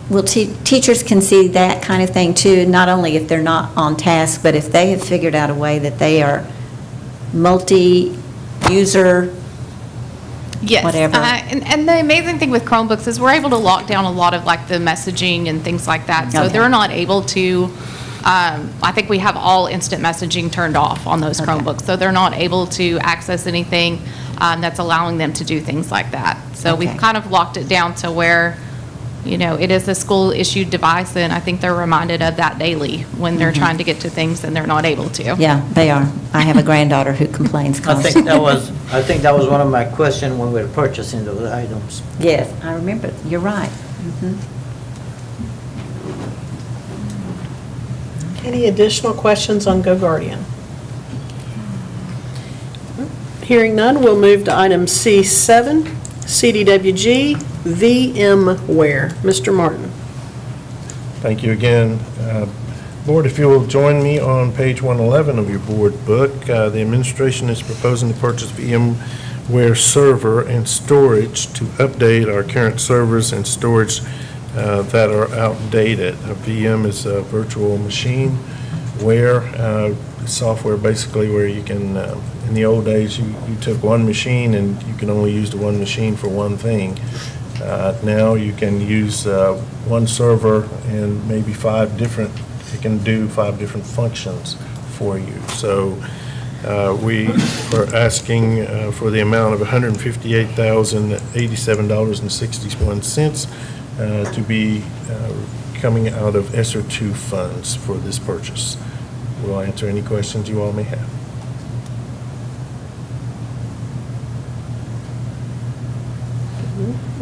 Will teachers can see that kind of thing too, not only if they're not on task, but if they have figured out a way that they are multi-user. Yes. Whatever. And the amazing thing with Chromebooks is we're able to lock down a lot of like the messaging and things like that. So Okay. they're not able to, I think we have all instant messaging turned off on those Okay. Chromebooks. So they're not able to access anything that's allowing them to do things like that. So Okay. we've kind of locked it down to where, it is a school-issued device, and I think they're reminded of that daily when they're trying to get to things and they're not able to. Yeah, they are. I have a granddaughter who complains I constantly. think that was one of my questions when we were purchasing those items. Yes, I remember. You're right. Any additional questions on Go Guardian? Hearing none, we'll move to item C7, CDWG, VMware. Mr. Martin. Thank you again. Board, if you will join me on page 111 of your board book, the administration is proposing to purchase VMware server and storage to update our current servers and storage that are outdated. A VM is a virtual machine where software basically where you can, in the old days, you took one machine and you can only use the one machine for one thing. Now you can use one server and maybe it can do 5 different functions for you. So we are asking for the amount of $158,087.61 to be coming out of ESSER 2 funds for this purchase. We'll answer any questions you all may have.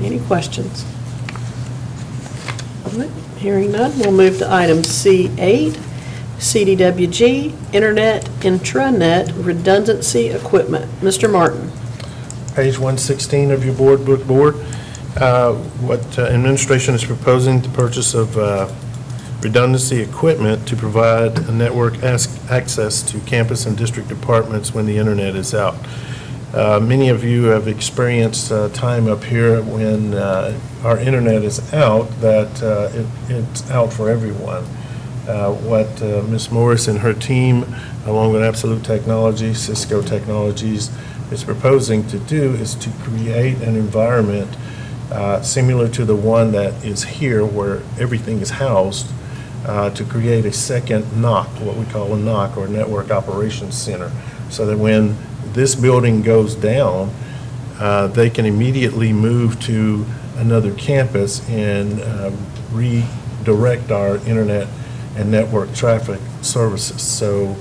Any questions? All right, hearing none, we'll move to item C8, CDWG, Internet Intranet Redundancy Equipment. Mr. Martin. Page 116 of your board book, Board. What administration is proposing the purchase of redundancy equipment to provide a network access to campus and district departments when the internet is out. Many of you have experienced time up here when our internet is out, that it's out for everyone. What Ms. Morris and her team, along with Absolute Technologies, Cisco Technologies, is proposing to do is to create an environment similar to the one that is here where everything is housed, to create a second NOC, what we call a NOC, or Network Operations Center, so that when this building goes down, they can immediately move to another campus and redirect our internet and network traffic services. So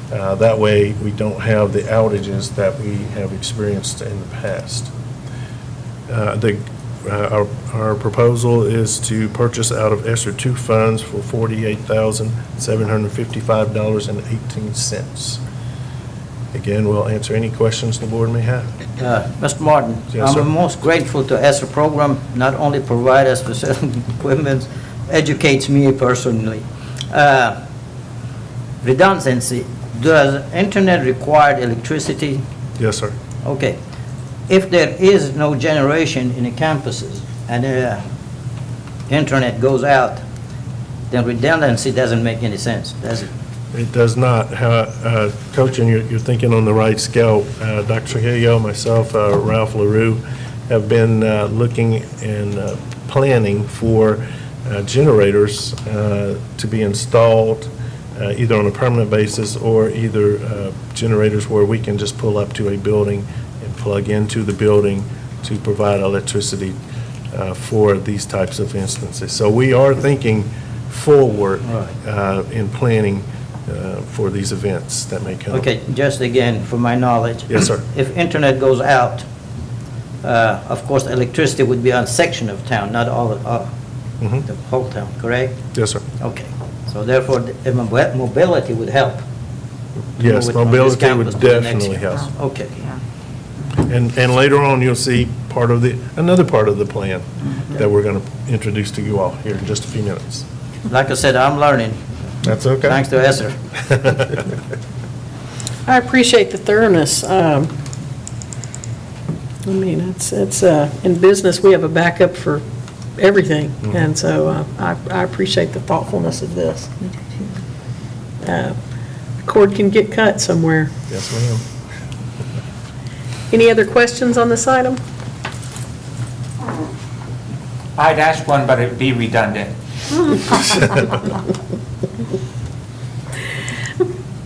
that way, we don't have the outages that we have experienced in the past. Our proposal is to purchase out of ESSER 2 funds for $48,755.18. Again, we'll answer any questions the board may have. Mr. Martin, Yes, sir. I'm most grateful to ESSER program, not only provide us with certain equipment, educates me personally. Redundancy, does internet require electricity? Yes, sir. Okay. If there is no generation in the campuses and internet goes out, then redundancy doesn't make any sense, does it? It does not. Coach, and you're thinking on the right scale. Dr. Trujillo, myself, Ralph LaRue have been looking and planning for generators to be installed either on a permanent basis or either generators where we can just pull up to a building and plug into the building to provide electricity for these types of instances. So we are thinking forward in planning for these events that may come. Okay, just again, for my knowledge. Yes, sir. If internet goes out, of course, electricity would be on a section of town, not all of the whole town, correct? Yes, sir. Okay, so therefore, the mobility would help. Yes, Move it from this mobility campus would to the next definitely help. campus. Okay. And later on, you'll see another part of the plan that we're going to introduce to you all here in just a few minutes. Like I said, I'm learning, That's okay. thanks to ESSER. I appreciate the thoroughness. I mean, it's in business, we have a backup for everything, and so I appreciate the thoughtfulness of this. The cord can get cut somewhere. Yes, ma'am. Any other questions on this item? I'd ask one, but it'd be redundant.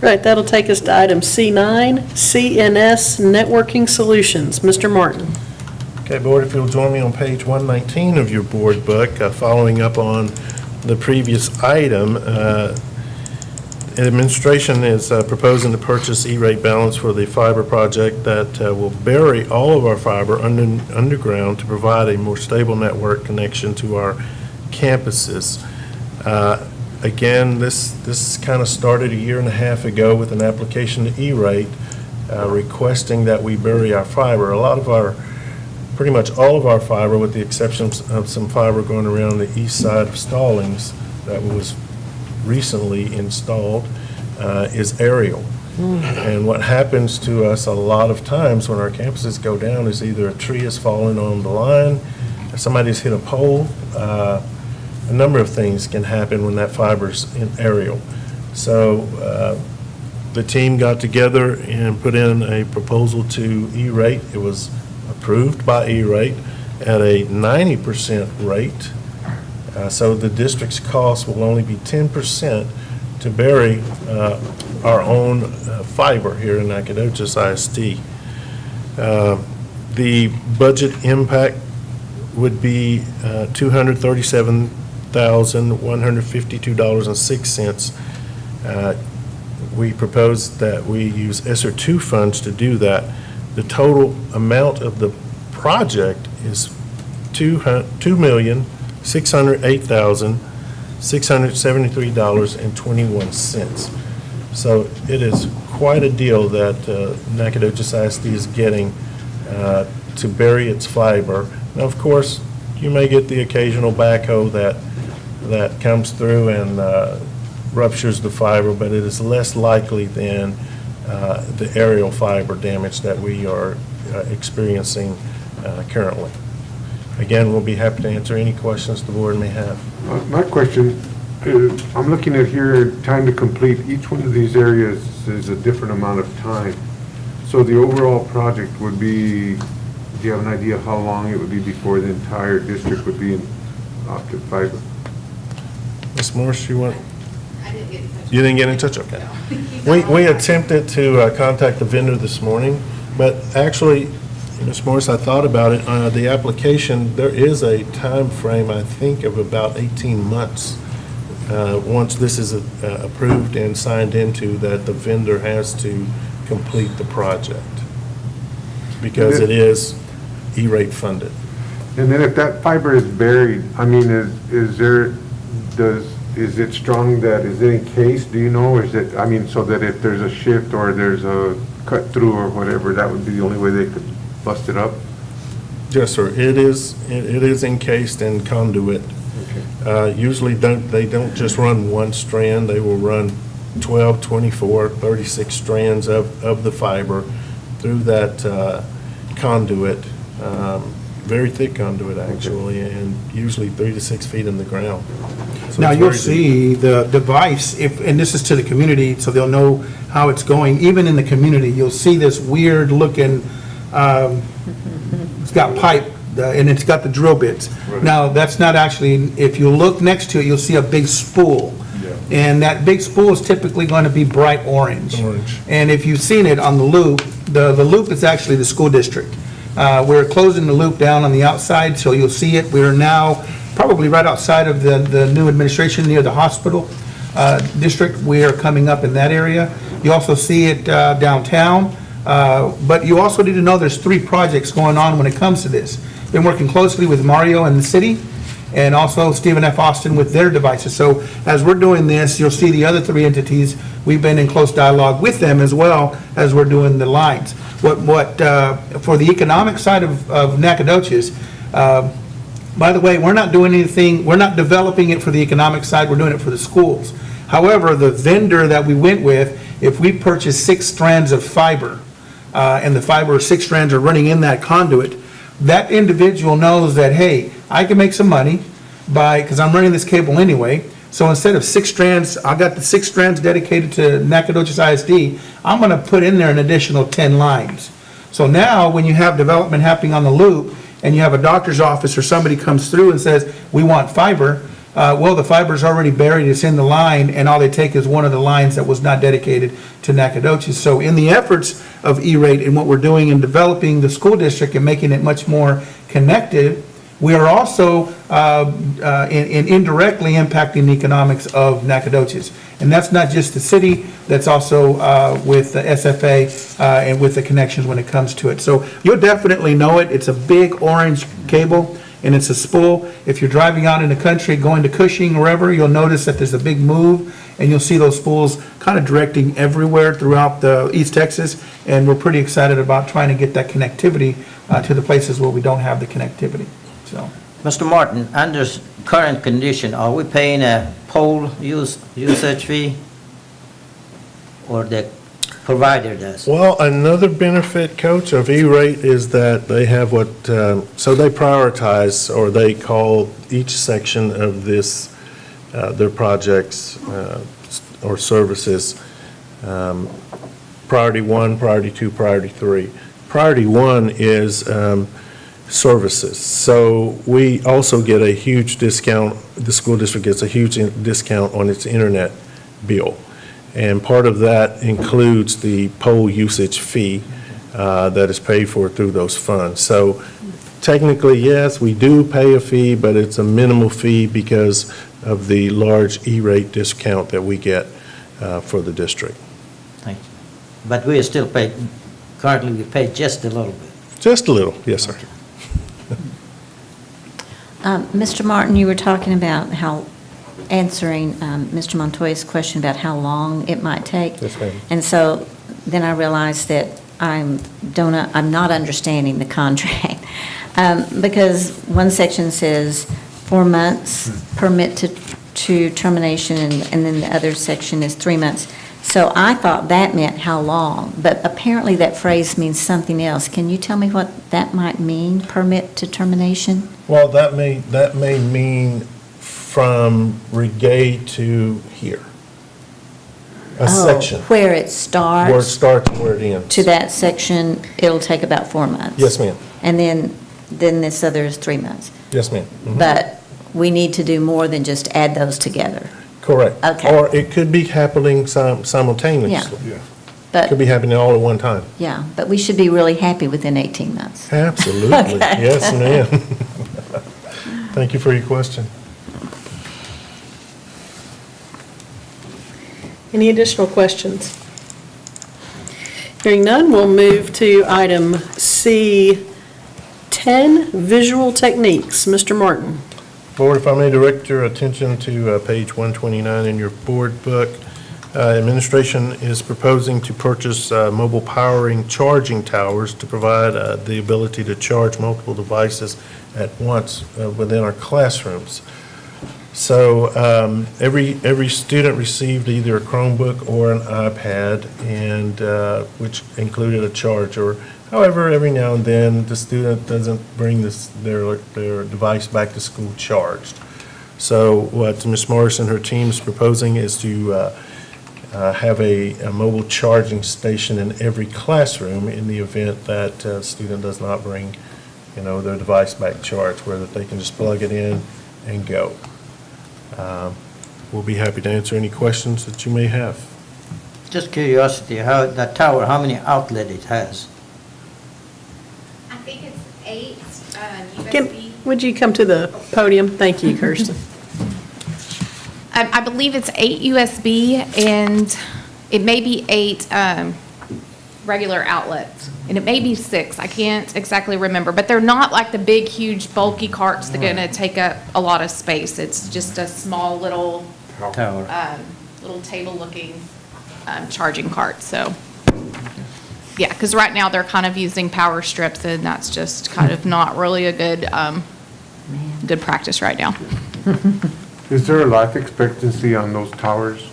Right, that'll take us to item C9, CNS Networking Solutions. Mr. Martin. Okay, Board, if you'll join me on page 119 of your board book, following up on the previous item, administration is proposing to purchase E-rate balance for the fiber project that will bury all of our fiber underground to provide a more stable network connection to our campuses. Again, this kind of started a year and a half ago with an application to E-rate requesting that we bury our fiber. Pretty much all of our fiber, with the exception of some fiber going around the east side of Stallings that was recently installed, is aerial. And what happens to us a lot of times when our campuses go down is either a tree has fallen on the line, somebody's hit a pole, a number of things can happen when that fiber's in aerial. So the team got together and put in a proposal to E-rate. It was approved by E-rate at a 90% rate. So the district's cost will only be 10% to bury our own fiber here in Nacogdoches ISD. The budget impact would be $237,152.06. We propose that we use ESSER 2 funds to do that. The total amount of the project is $2,608,673.21. So it is quite a deal that Nacogdoches ISD is getting to bury its fiber. Now, of course, you may get the occasional backhoe that comes through and ruptures the fiber, but it is less likely than the aerial fiber damage that we are experiencing currently. Again, we'll be happy to answer any questions the board may have. My question, I'm looking at here, time to complete. Each one of these areas is a different amount of time. So the overall project would be, do you have an idea how long it would be before the entire district would be in optic fiber? Ms. Morris, you want? You didn't get in touch, okay. We attempted to contact the vendor this morning, but actually, Ms. Morris, I thought about it, the application, there is a time frame, I think, of about 18 months. Once this is approved and signed into, that the vendor has to complete the project, because it is E-rate funded. And then if that fiber is buried, I mean, is it strong that, is it encased, do you know, or is it, I mean, so that if there's a shift or there's a cut through or whatever, that would be the only way they could bust it up? Yes, sir, it is encased in conduit. Usually they don't just run one strand, they will run 12, 24, 36 strands of the fiber through that conduit, very thick conduit actually, and usually 3 to 6 feet in the ground. So Now, it's you'll very see the device, and this is to the community, so they'll know how it's going. Even in the community, you'll see this weird looking, it's got pipe, and it's got the drill bits. Now, that's not actually, if you look next to it, you'll see a big spool. And that big spool is typically going to be bright orange. And if you've seen it on the loop, the loop is actually the school district. We're closing the loop down on the outside, so you'll see it. We're now probably right outside of the new administration near the hospital district. We are coming up in that area. You also see it downtown. But you also need to know there's 3 projects going on when it comes to this. Been working closely with Mario and the city, and also Stephen F. Austin with their devices. So as we're doing this, you'll see the other 3 entities. We've been in close dialogue with them as well as we're doing the lines. For the economic side of Nacogdoches, by the way, we're not doing anything, we're not developing it for the economic side, we're doing it for the schools. However, the vendor that we went with, if we purchase 6 strands of fiber, and the fiber 6 strands are running in that conduit, that individual knows that, hey, I can make some money because I'm running this cable anyway. So instead of 6 strands, I got the 6 strands dedicated to Nacogdoches ISD, I'm going to put in there an additional 10 lines. So now when you have development happening on the loop and you have a doctor's office or somebody comes through and says, we want fiber, well, the fiber's already buried, it's in the line, and all they take is one of the lines that was not dedicated to Nacogdoches. So in the efforts of E-rate and what we're doing in developing the school district and making it much more connected, we are also indirectly impacting the economics of Nacogdoches. And that's not just the city, that's also with the SFA and with the connections when it comes to it. So you'll definitely know it. It's a big orange cable, and it's a spool. If you're driving out in the country, going to Cushing or wherever, you'll notice that there's a big move, and you'll see those spools kind of directing everywhere throughout the East Texas, and we're pretty excited about trying to get that connectivity to the places where we don't have the connectivity, so. Mr. Martin, under current condition, are we paying a pole usage fee? Or the provider does? Well, another benefit, Coach, of E-rate is that they have what, so they prioritize, or they call each section of this, their projects or services, priority 1, priority 2, priority 3. Priority 1 is services. So we also get a huge discount, the school district gets a huge discount on its internet bill. And part of that includes the pole usage fee that is paid for through those funds. So technically, yes, we do pay a fee, but it's a minimal fee because of the large E-rate discount that we get for the district. Thank you. But we are still paid, currently we pay just a little bit. Just a little, yes, sir. Mr. Martin, you were talking about answering Mr. Montoya's question about how long it might take. Yes, ma'am. And so then I realized that I'm not understanding the contract. Because one section says 4 months permit to termination, and then the other section is 3 months. So I thought that meant how long, but apparently that phrase means something else. Can you tell me what that might mean, permit to termination? Well, that may mean from Regay to here. A section. Where it starts? Where it starts and where it ends. To that section, it'll take about 4 months? Yes, ma'am. And then this other is 3 months? Yes, ma'am. Mhm. But we need to do more than just add those together? Correct. Okay. Or it could be happening simultaneously. Yeah. Could But, be happening all at one time. yeah, but we should be really happy within 18 months. Absolutely. Okay. Yes, ma'am. Thank you for your question. Any additional questions? Hearing none, we'll move to item C10, visual techniques. Mr. Martin. Board, if I may direct your attention to page 129 in your board book. Administration is proposing to purchase mobile powering charging towers to provide the ability to charge multiple devices at once within our classrooms. So every student received either a Chromebook or an iPad, and which included a charger. However, every now and then, the student doesn't bring their device back to school charged. So what Ms. Morris and her team is proposing is to have a mobile charging station in every classroom in the event that a student does not bring, their device back charged, where that they can just plug it in and go. We'll be happy to answer any questions that you may have. Just curiosity, that tower, how many outlets it has? I think it's 8 Kim, USB. would you come to the podium? Thank you, Kirsten. I believe it's 8 USB, and it may be 8 regular outlets, and it may be 6. I can't exactly remember, but they're not like the big, huge, bulky carts that are going to take up a lot of space. It's just a small little Tower. table-looking charging cart. So, yeah, because right now they're kind of using power strips, and that's just kind of not really a good good practice right now. Is there a life expectancy on those towers?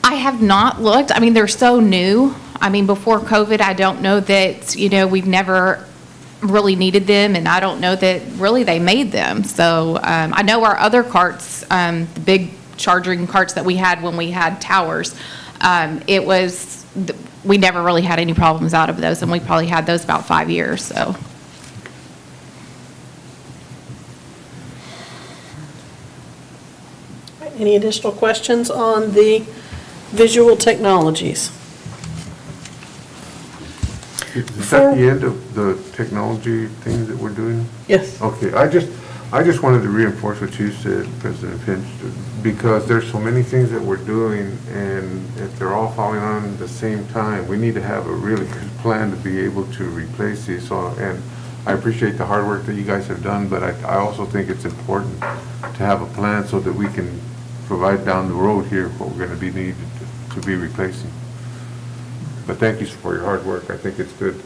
I have not looked. I mean, they're so new. I mean, before COVID, I don't know that, we've never really needed them, and I don't know that really they made them. So I know our other carts, the big charging carts that we had when we had towers, we never really had any problems out of those, and we probably had those about 5 years, so. Any additional questions on the visual technologies? Is that the end of the technology things that we're doing? Yes. Okay, I just wanted to reinforce what you said, President Finch, because there's so many things that we're doing, and if they're all falling on at the same time, we need to have a really good plan to be able to replace these. So, and I appreciate the hard work that you guys have done, but I also think it's important to have a plan so that we can provide down the road here what we're going to be needed to be replacing. But thank you for your hard work. I think it's good.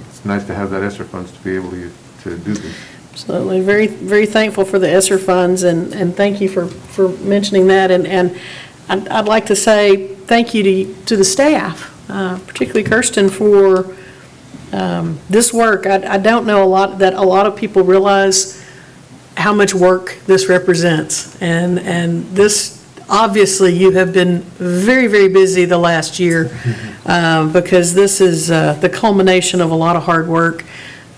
It's nice to have that ESSER funds to be able to do this. Absolutely. Very, very thankful for the ESSER funds, and thank you for mentioning that. And I'd like to say thank you to the staff, particularly Kirsten, for this work. I don't know a lot of people realize how much work this represents. And this, obviously, you have been very, very busy the last year because this is the culmination of a lot of hard work.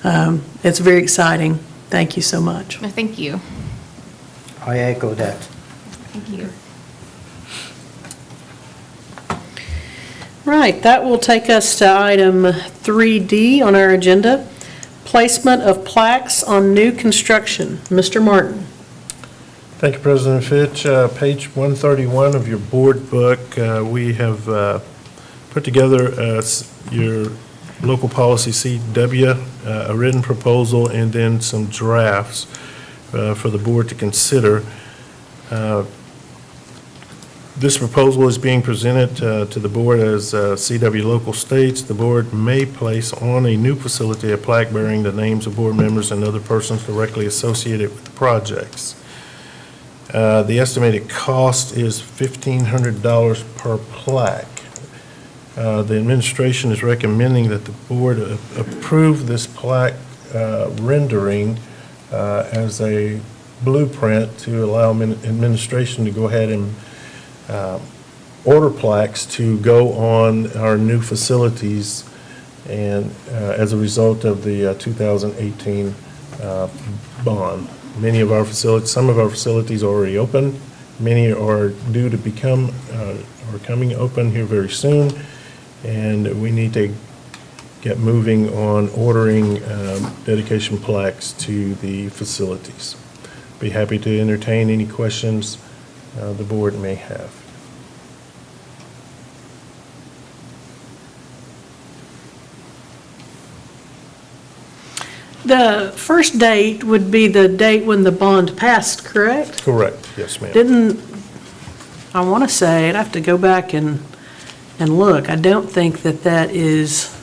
It's very exciting. Thank you so much. No, thank you. I echo that. Thank you. Right, that will take us to item 3D on our agenda, placement of plaques on new construction. Mr. Martin. Thank you, President Fitch. Page 131 of your board book, we have put together your local policy CW, a written proposal, and then some drafts for the board to consider. This proposal is being presented to the board as CW local states. The board may place on a new facility a plaque bearing the names of board members and other persons directly associated with the projects. The estimated cost is $1,500 per plaque. The administration is recommending that the board approve this plaque rendering as a blueprint to allow administration to go ahead and order plaques to go on our new facilities, and as a result of the 2018 bond. Many of our facilities, some of our facilities are already open Many are due to become, are coming open here very soon, and we need to get moving on ordering dedication plaques to the facilities. Be happy to entertain any questions the board may have. The first date would be the date when the bond passed, correct? Correct, yes, ma'am. Didn't, I want to say, I'd have to go back and look. I don't think that that is,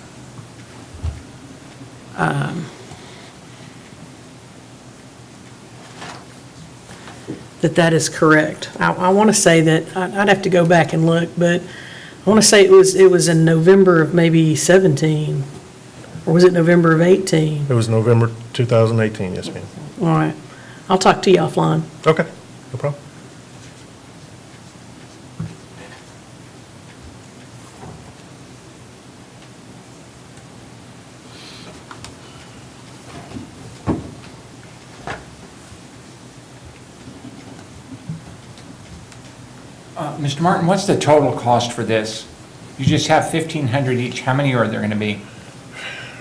that is correct. I want to say that, I'd have to go back and look, but I want to say it was in November of maybe 17, or was it November of 18? It was November 2018, yes, ma'am. All right. I'll talk to you offline. Okay, no problem. Mr. Martin, what's the total cost for this? You just have 1,500 each. How many are there going to be?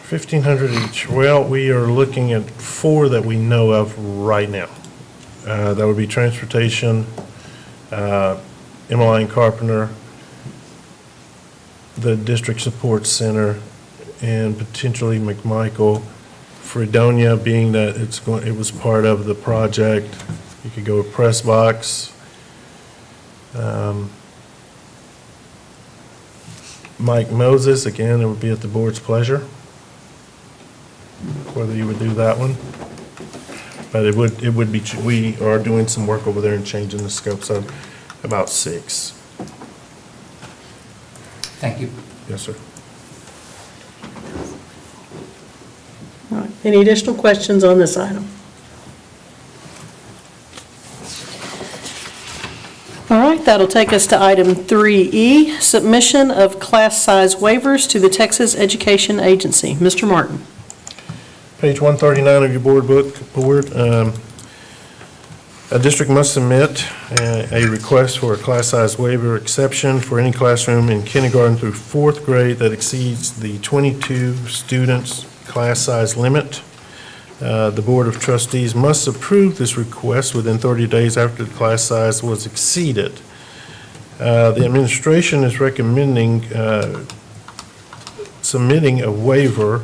1,500 each. Well, we are looking at 4 that we know of right now. That would be transportation, Emmeline Carpenter, the District Support Center, and potentially McMichael. Fredonia, being that it was part of the project. You could go with Press Box. Mike Moses, again, it would be at the board's pleasure whether you would do that one. But it would be, we are doing some work over there and changing the scope, so about 6. Thank you. Yes, sir. All right. Any additional questions on this item? All right, that'll take us to item 3E, submission of class size waivers to the Texas Education Agency. Mr. Martin. Page 139 of your board book, a district must submit a request for a class size waiver exception for any classroom in kindergarten through 4th grade that exceeds the 22 students class size limit. The Board of Trustees must approve this request within 30 days after the class size was exceeded. The administration is recommending submitting a waiver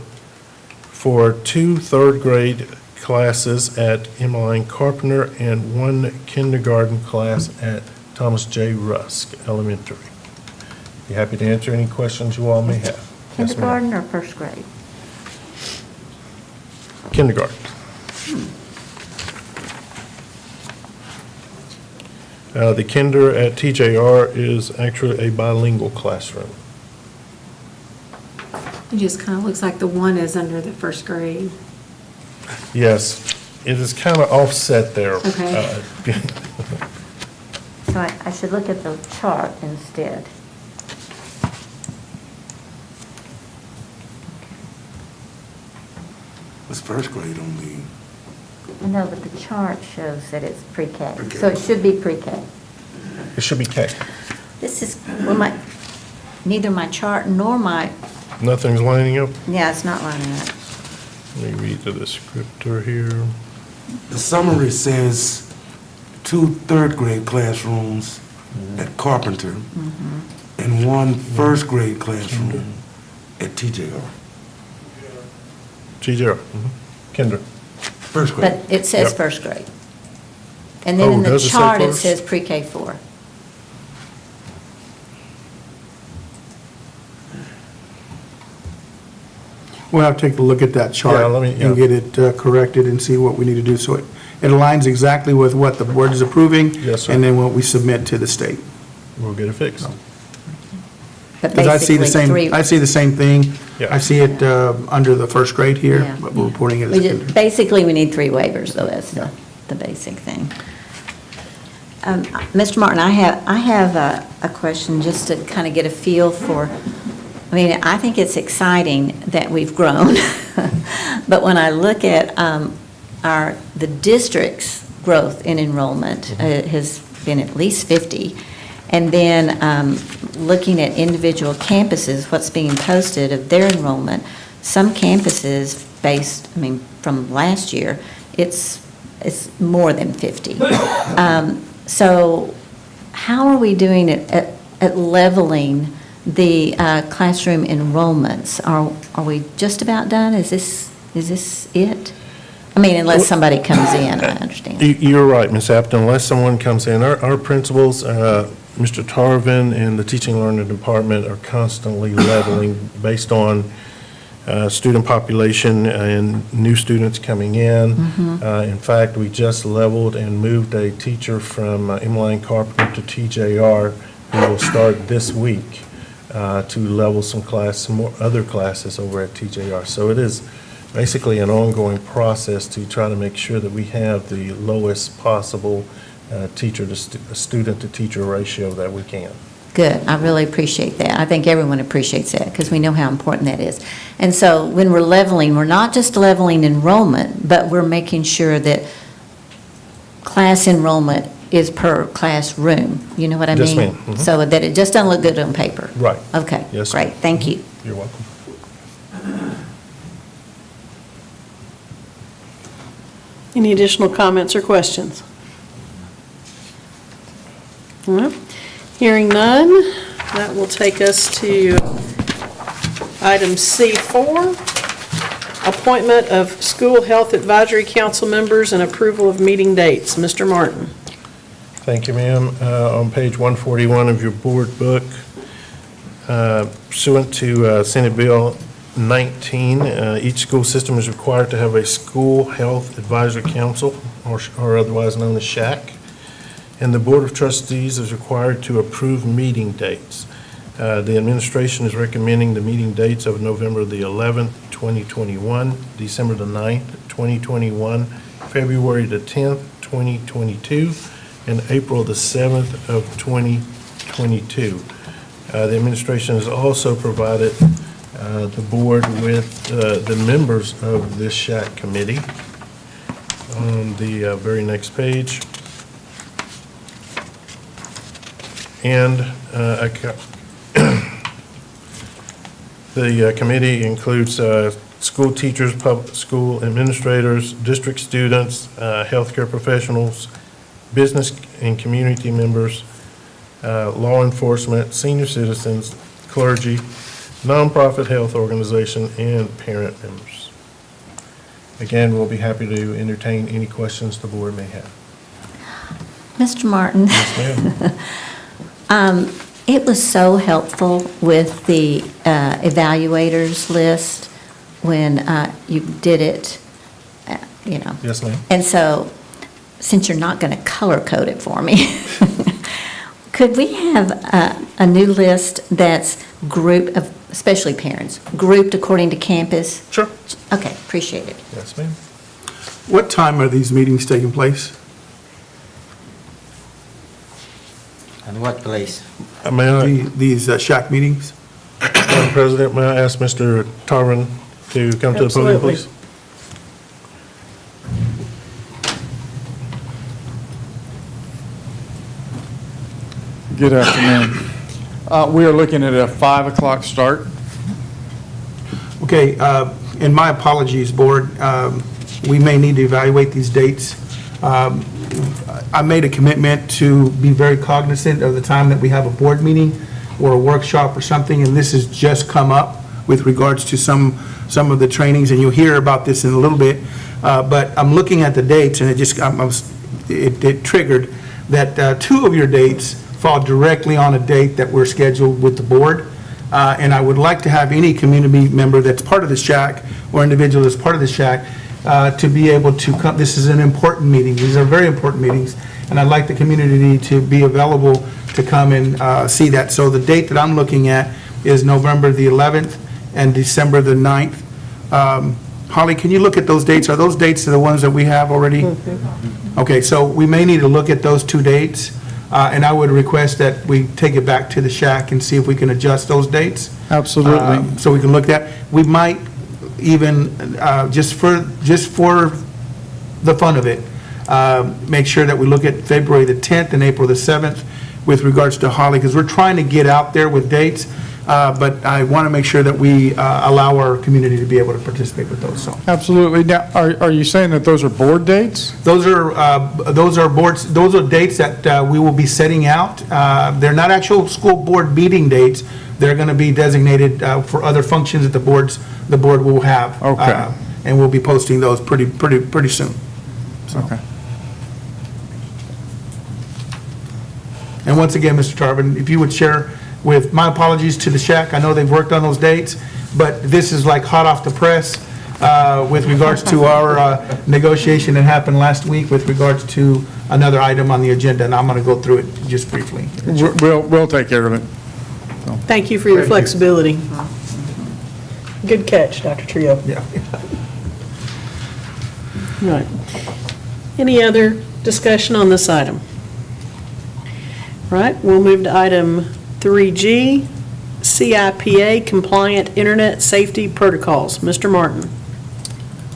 for 2 third-grade classes at Emmeline Carpenter and 1 kindergarten class at Thomas J. Rusk Elementary. Be happy to answer any questions you all may have. Yes, ma'am. Kindergarten or first grade? Kindergarten. The kinder at TJR is actually a bilingual classroom. It just kind of looks like the one is under the first grade. Yes, it is kind of offset there. Okay. So I should look at the chart instead. It's first grade only. No, but the chart shows that it's pre-K, Pre-K. so it should be pre-K. It should be K. This is, well, neither my chart nor my, Nothing's lining up. yeah, it's not lining up. Let me read the descriptor here. The summary says 2 third grade classrooms at Carpenter and 1 first grade classroom at TJR. TJR, kinder. First grade. But it says Yep. first grade. And then in Oh, the does it say chart, it first? says pre-K 4. We'll have to take a look at that chart Yeah, let me- and yeah. get it corrected and see what we need to do. So it aligns exactly with what the board is approving. Yes, sir. And then what we submit to the state. We'll get it fixed. But Because I see the basically same, three. I see the same thing. Yeah. I see it under the first grade here, Yeah. but we're reporting it as We kinder. just, basically, we need 3 waivers, though, that's the basic thing. Mr. Martin, I have a question just to kind of get a feel for, I mean, I think it's exciting that we've grown, but when I look at the district's growth in enrollment has been at least 50. And then looking at individual campuses, what's being posted of their enrollment, some campuses based, from last year, it's more than 50. So how are we doing it at leveling the classroom enrollments? Are we just about done? Is this it? Unless somebody comes in, I understand. You're right, Ms. Apton, unless someone comes in. Our principals, Mr. Tarvin and the Teaching and Learning Department are constantly leveling based on student population and new students coming in. In fact, we just leveled and moved a teacher from Emmeline Carpenter to TJR, who will start this week to level some more other classes over at TJR. So it is basically an ongoing process to try to make sure that we have the lowest possible student-to-teacher ratio that we can. Good, I really appreciate that. I think everyone appreciates that because we know how important that is. And so when we're leveling, we're not just leveling enrollment, but we're making sure that class enrollment is per classroom. You know what I mean? Yes, ma'am. Mhm. So that it just doesn't look good on paper. Right. Okay, Yes, great, ma'am. thank you. You're welcome. Any additional comments or questions? All right. Hearing none, that will take us to item C4, appointment of School Health Advisory Council members and approval of meeting dates. Mr. Martin. Thank you, ma'am. On page 141 of your board book, pursuant to Senate Bill 19, each school system is required to have a School Health Advisory Council, or otherwise known as SHAC, and the Board of Trustees is required to approve meeting dates. The administration is recommending the meeting dates of November the 11th, 2021, December the 9th, 2021, February the 10th, 2022, and April the 7th of 2022. The administration has also provided the board with the members of this SHAC committee on the very next page. And the committee includes school teachers, public school administrators, district students, healthcare professionals, business and community members, law enforcement, senior citizens, clergy, nonprofit health organization, and parent members. Again, we'll be happy to entertain any questions the board may have. Mr. Martin. Yes, ma'am. It was so helpful with the evaluators list when you did it, Yes, ma'am. And so, since you're not going to color code it for me, could we have a new list that's grouped, especially parents, grouped according to campus? Sure. Okay, appreciate it. Yes, ma'am. What time are these meetings taking place? And what place? May I, These SHAC meetings? Madam President, may I ask Mr. Tarvin to come to the podium, Absolutely. please? Good afternoon. We are looking at a 5 o'clock start. Okay, and my apologies, Board, we may need to evaluate these dates. I made a commitment to be very cognizant of the time that we have a board meeting or a workshop or something, and this has just come up with regards to some of the trainings, and you'll hear about this in a little bit. But I'm looking at the dates, and it triggered that 2 of your dates fall directly on a date that we're scheduled with the board. And I would like to have any community member that's part of the SHAC or individual that's part of the SHAC to be able to come. This is an important meeting. These are very important meetings, and I'd like the community to be available to come and see that. So the date that I'm looking at is November the 11th and December the 9th. Holly, can you look at those dates? Are those dates the ones that we have already? Okay, so we may need to look at those 2 dates. And I would request that we take it back to the SHAC and see if we can adjust those dates. Absolutely. So we can look at, we might even, just for the fun of it, make sure that we look at February the 10th and April the 7th with regards to Holly, because we're trying to get out there with dates, but I want to make sure that we allow our community to be able to participate with those, so. Absolutely. Now, are you saying that those are board dates? Those are boards, those are dates that we will be setting out. They're not actual school board meeting dates. They're going to be designated for other functions that the board will have. Okay. And we'll be posting those pretty soon. Okay. And once again, Mr. Tarvin, if you would share with, my apologies to the Shack, I know they've worked on those dates, but this is like hot off the press with regards to our negotiation that happened last week with regards to another item on the agenda, and I'm going to go through it just briefly. We'll take care of it. Thank you for your flexibility. Good catch, Dr. Trio. Yeah. Right. Any other discussion on this item? Right, we'll move to item 3G, CIPA compliant internet safety protocols. Mr. Martin.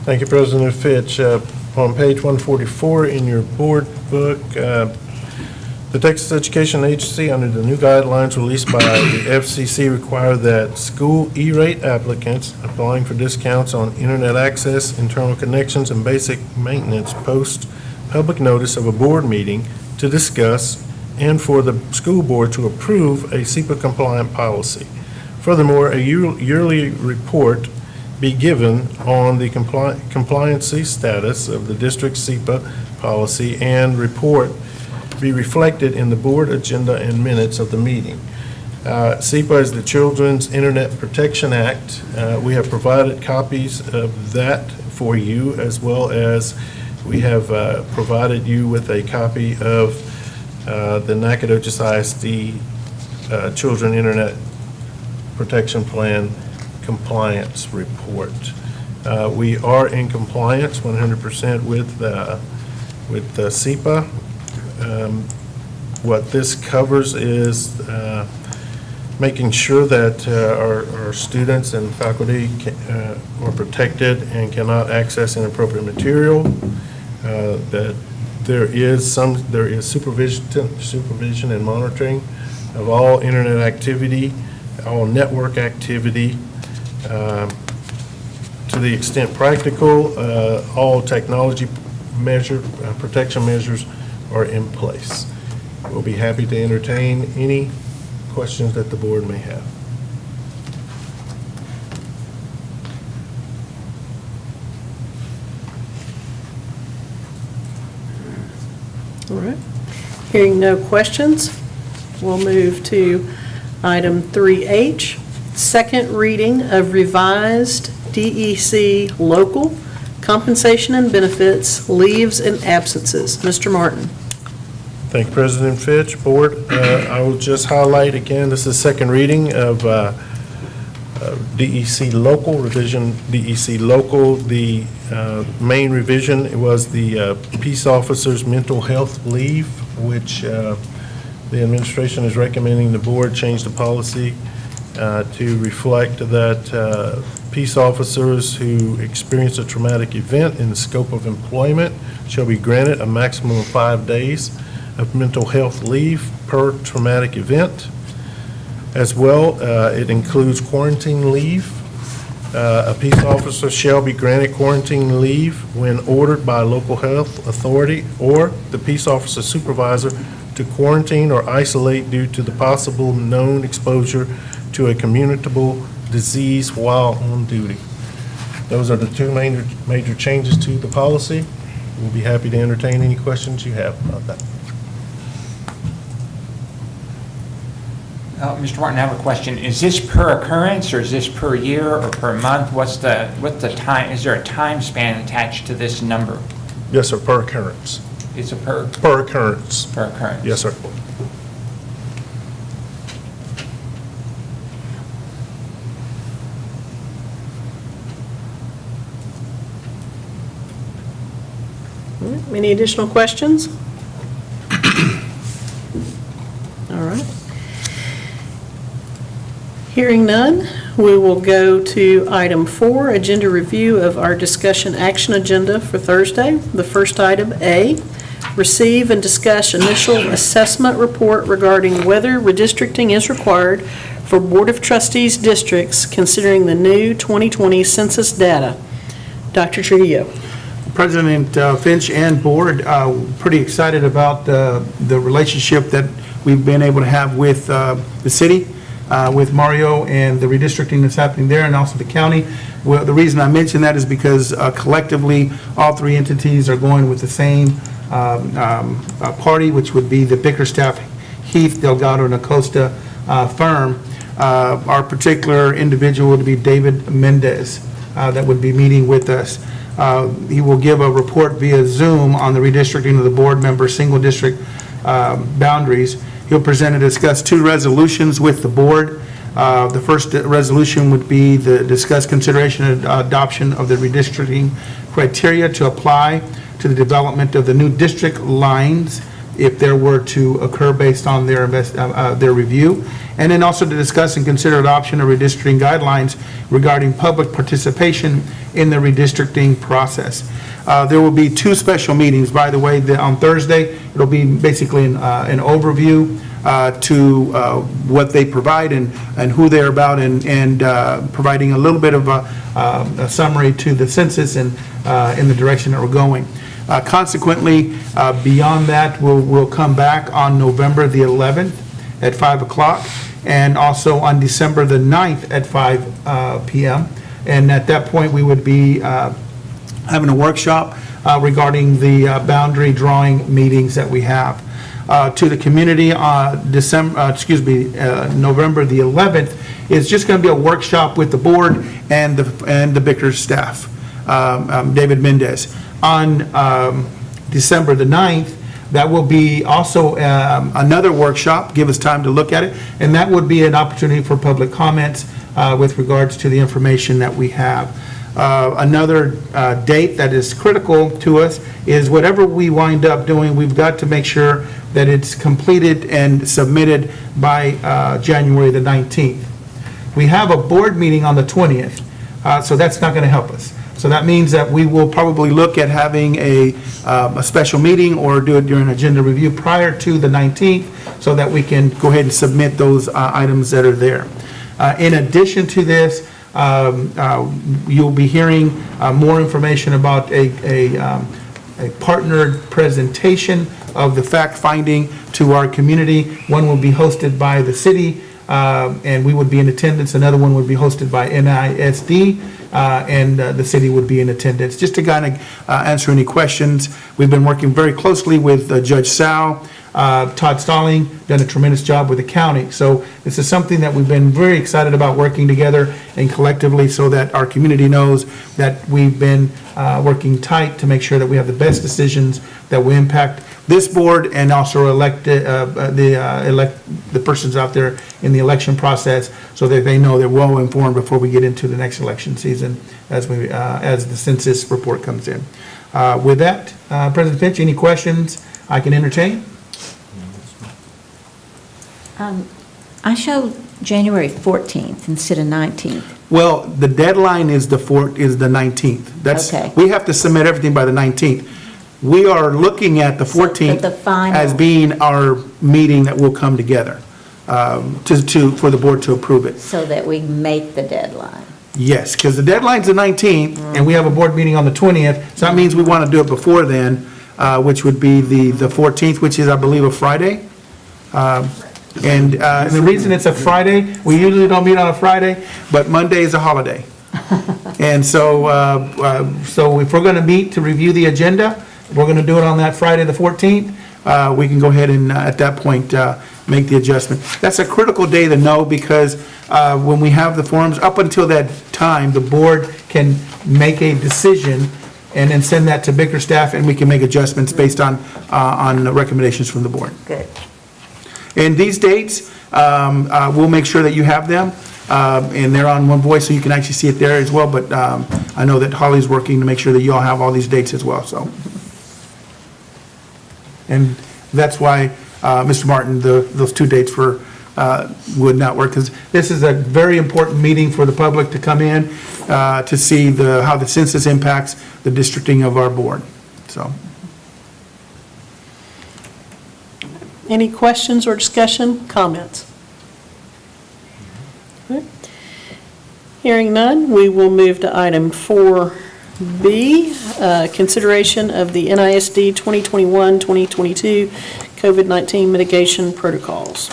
Thank you, President Fitch. On page 144 in your board book, the Texas Education Agency, under the new guidelines released by the FCC, require that school E-rate applicants applying for discounts on internet access, internal connections, and basic maintenance post public notice of a board meeting to discuss and for the school board to approve a SEPA-compliant policy. Furthermore, a yearly report be given on the compliancy status of the district's SEPA policy and report be reflected in the board agenda and minutes of the meeting. SEPA is the Children's Internet Protection Act. We have provided copies of that for you, as well as we have provided you with a copy of the Nacogdoches ISD Children Internet Protection Plan Compliance Report. We are in compliance 100% with SEPA. What this covers is making sure that our students and faculty are protected and cannot access inappropriate material, that there is supervision and monitoring of all internet activity, all network activity, to the extent practical, all technology protection measures are in place. We'll be happy to entertain any questions that the board may have. All right. Hearing no questions, we'll move to item 3H, second reading of revised DEC local compensation and benefits, leaves and absences. Mr. Martin. Thank you, President Fitch. Board, I will just highlight again, this is second reading of DEC local, revision DEC local. The main revision was the peace officers' mental health leave, which the administration is recommending the board change the policy to reflect that peace officers who experience a traumatic event in the scope of employment shall be granted a maximum of 5 days of mental health leave per traumatic event. As well, it includes quarantine leave. A peace officer shall be granted quarantine leave when ordered by a local health authority or the peace officer supervisor to quarantine or isolate due to the possible known exposure to a communicable disease while on duty. Those are the two major changes to the policy. We'll be happy to entertain any questions you have about that. Mr. Martin, I have a question. Is this per occurrence, or is this per year, or per month? What's the time? Is there a time span attached to this number? Yes, sir, per occurrence. It's a per occurrence. Per occurrence. Yes, sir. Any additional questions? All right. Hearing none, we will go to item 4, agenda review of our discussion action agenda for Thursday. The first item, A, receive and discuss initial assessment report regarding whether redistricting is required for Board of Trustees districts considering the new 2020 census data. Dr. Trujillo. President Finch and board, pretty excited about the relationship that we've been able to have with the city, with Mario and the redistricting that's happening there, and also the county. Well, the reason I mention that is because collectively, all three entities are going with the same party, which would be the Bickerstaff, Heath, Delgado, and Acosta firm. Our particular individual would be David Mendez, that would be meeting with us. He will give a report via Zoom on the redistricting of the board member single district boundaries. He'll present and discuss 2 resolutions with the board. The first resolution would be the discuss consideration and adoption of the redistricting criteria to apply to the development of the new district lines if there were to occur based on their review. And then also to discuss and consider adoption of redistricting guidelines regarding public participation in the redistricting process. There will be 2 special meetings, by the way. On Thursday, it'll be basically an overview to what they provide and who they're about, and providing a little bit of a summary to the census and in the direction that we're going. Consequently, beyond that, we'll come back on November the 11th at 5 o'clock, and also on December the 9th at 5 p.m. And at that point, we would be having a workshop regarding the boundary drawing meetings that we have. To the community, November the 11th is just going to be a workshop with the board and the Bickerstaff, David Mendez. On December the 9th, that will be also another workshop, give us time to look at it, and that would be an opportunity for public comments with regards to the information that we have. Another date that is critical to us is whatever we wind up doing, we've got to make sure that it's completed and submitted by January the 19th. We have a board meeting on the 20th, so that's not going to help us. So that means that we will probably look at having a special meeting or do it during agenda review prior to the 19th so that we can go ahead and submit those items that are there. In addition to this, you'll be hearing more information about a partnered presentation of the fact-finding to our community. One will be hosted by the city, and we would be in attendance. Another one would be hosted by NISD, and the city would be in attendance. Just to kind of answer any questions, we've been working very closely with Judge Sal. Todd Stalling done a tremendous job with the county. So this is something that we've been very excited about working together and collectively so that our community knows that we've been working tight to make sure that we have the best decisions that will impact this board and also elect the persons out there in the election process so that they know they're well informed before we get into the next election season as the census report comes in. With that, President Finch, any questions I can entertain? I show January 14th instead of 19th. Well, the deadline is the 19th. Okay. We have to submit everything by the 19th. We are looking at the 14th the final- as being our meeting that will come together for the board to approve it. So that we make the deadline. Yes, because the deadline's the 19th, and we have a board meeting on the 20th, so that means we want to do it before then, which would be the 14th, which is, I believe, a Friday. And the reason it's a Friday, we usually don't meet on a Friday, but Monday is a holiday. And so if we're going to meet to review the agenda, we're going to do it on that Friday, the 14th. We can go ahead and, at that point, make the adjustment. That's a critical day to know because when we have the forums, up until that time, the board can make a decision and then send that to Bickerstaff, and we can make adjustments based on the recommendations from the board. Good. And these dates, we'll make sure that you have them, and they're on One Voice, so you can actually see it there as well, but I know that Holly's working to make sure that you all have all these dates as well, so. And that's why, Mr. Martin, those 2 dates were would not work, because this is a very important meeting for the public to come in to see how the census impacts the districting of our board, so. Any questions or discussion, comments? Okay. Hearing none, we will move to item 4B, consideration of the NISD 2021-2022 COVID-19 mitigation protocols.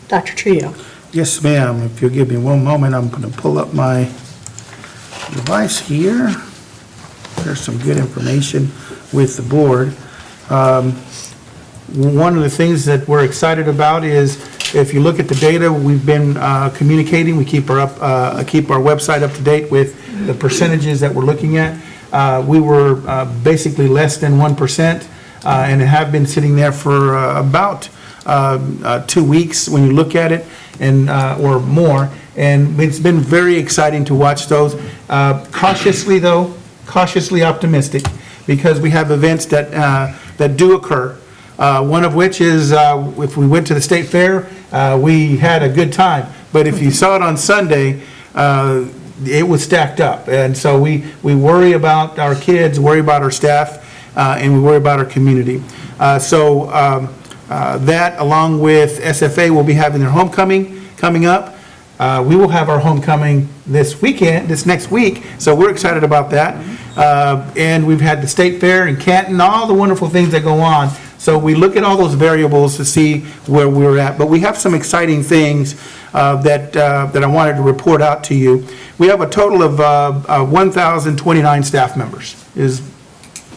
Dr. Trio. Yes, ma'am. If you'll give me one moment, I'm going to pull up my device here. There's some good information with the board. One of the things that we're excited about is, if you look at the data, we've been communicating. We keep our website up to date with the percentages that we're looking at. We were basically less than 1%, and have been sitting there for about 2 weeks when you look at it, and or more. And it's been very exciting to watch those. Cautiously optimistic, because we have events that do occur. One of which is, if we went to the state fair, we had a good time. But if you saw it on Sunday, it was stacked up. And so we worry about our kids, worry about our staff, and we worry about our community. That, along with SFA, will be having their homecoming coming up. We will have our homecoming this next week, so we're excited about that. And we've had the state fair in Canton, all the wonderful things that go on. So we look at all those variables to see where we're at. But we have some exciting things that I wanted to report out to you. We have a total of 1,029 staff members is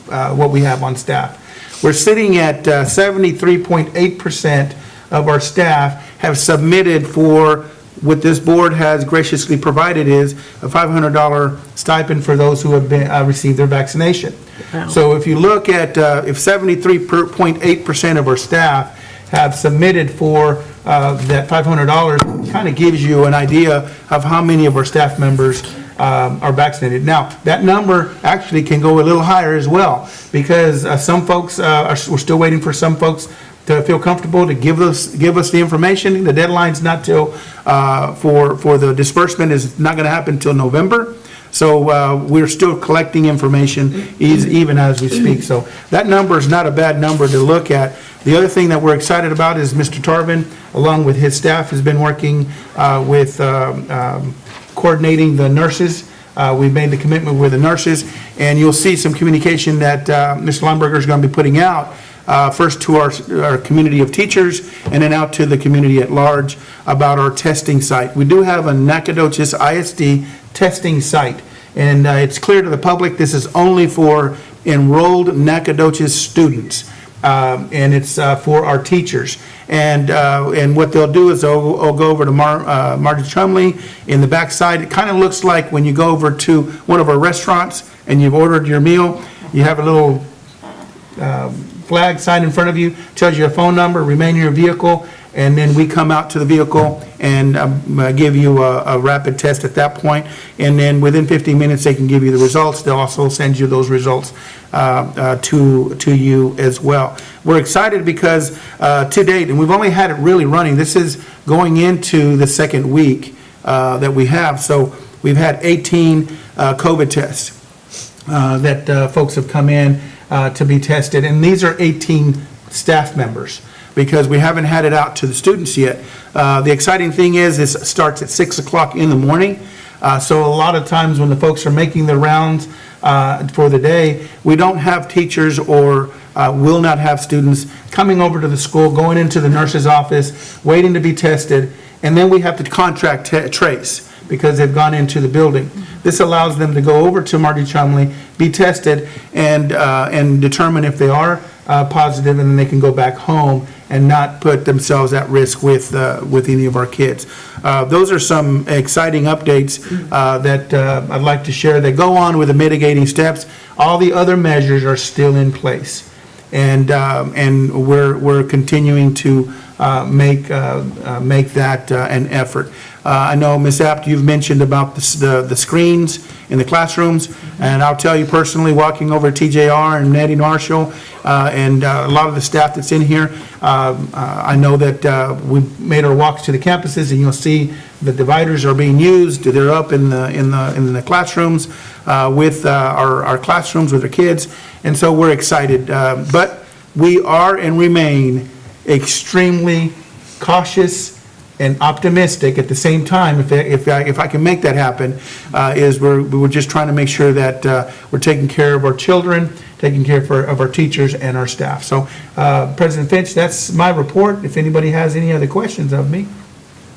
what we have on staff. We're sitting at 73.8% of our staff have submitted for what this board has graciously provided is a $500 stipend for those who have received their vaccination. Wow. So if you look at, if 73.8% of our staff have submitted for that $500, it kind of gives you an idea of how many of our staff members are vaccinated. Now, that number actually can go a little higher as well, because some folks, we're still waiting for some folks to feel comfortable to give us the information. The deadline's not till, for the disbursement is not going to happen until November. So we're still collecting information even as we speak. So that number is not a bad number to look at. The other thing that we're excited about is Mr. Tarvin, along with his staff, has been working with coordinating the nurses. We've made the commitment with the nurses, and you'll see some communication that Mr. Lomberger is going to be putting out, first to our community of teachers, and then out to the community at large about our testing site. We do have a Nacogdoches ISD testing site, and it's clear to the public this is only for enrolled Nacogdoches students, and it's for our teachers. And what they'll do is they'll go over to Marty Chumley in the backside. It kind of looks like when you go over to one of our restaurants and you've ordered your meal, you have a little flag sign in front of you, tells you a phone number, remain in your vehicle, and then we come out to the vehicle and give you a rapid test at that point. And then within 15 minutes, they can give you the results. They'll also send you those results to you as well. We're excited because to date, and we've only had it really running, this is going into the second week that we have. So we've had 18 COVID tests that folks have come in to be tested. And these are 18 staff members, because we haven't had it out to the students yet. The exciting thing is this starts at 6 o'clock in the morning. So a lot of times when the folks are making their rounds for the day, we don't have teachers or will not have students coming over to the school, going into the nurse's office, waiting to be tested, and then we have to contract trace because they've gone into the building. This allows them to go over to Marty Chumley, be tested, and determine if they are positive, and then they can go back home and not put themselves at risk with any of our kids. Those are some exciting updates that I'd like to share that go on with the mitigating steps. All the other measures are still in place, and we're continuing to make that an effort. I know, Ms. Apt, you've mentioned about the screens in the classrooms, and I'll tell you personally, walking over to TJR and Nettie Marshall, and a lot of the staff that's in here, I know that we've made our walks to the campuses, and you'll see the dividers are being used. They're up in the classrooms with our classrooms with our kids, and so we're excited. But we are and remain extremely cautious and optimistic at the same time, if I can make that happen, is we're just trying to make sure that we're taking care of our children, taking care of our teachers and our staff. So, President Finch, that's my report. If anybody has any other questions of me.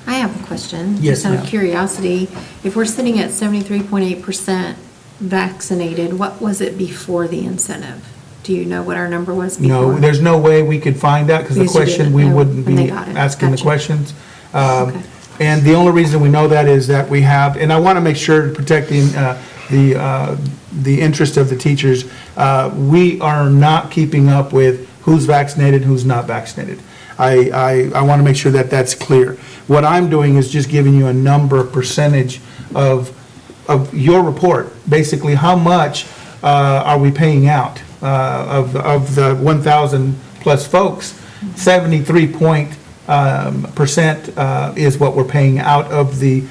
I have a question. Yes, Just out of ma'am. curiosity, if we're sitting at 73.8% vaccinated, what was it before the incentive? Do you know what our number was before? No, there's no way we could find that, because the Because you question, didn't we know wouldn't when they be got it. asking the Gotcha. questions. Okay. And the only reason we know that is that we have, and I want to make sure protecting the interest of the teachers, we are not keeping up with who's vaccinated, who's not vaccinated. I want to make sure that that's clear. What I'm doing is just giving you a number, percentage of your report. Basically, how much are we paying out of the 1,000 plus folks? 73% is what we're paying out of the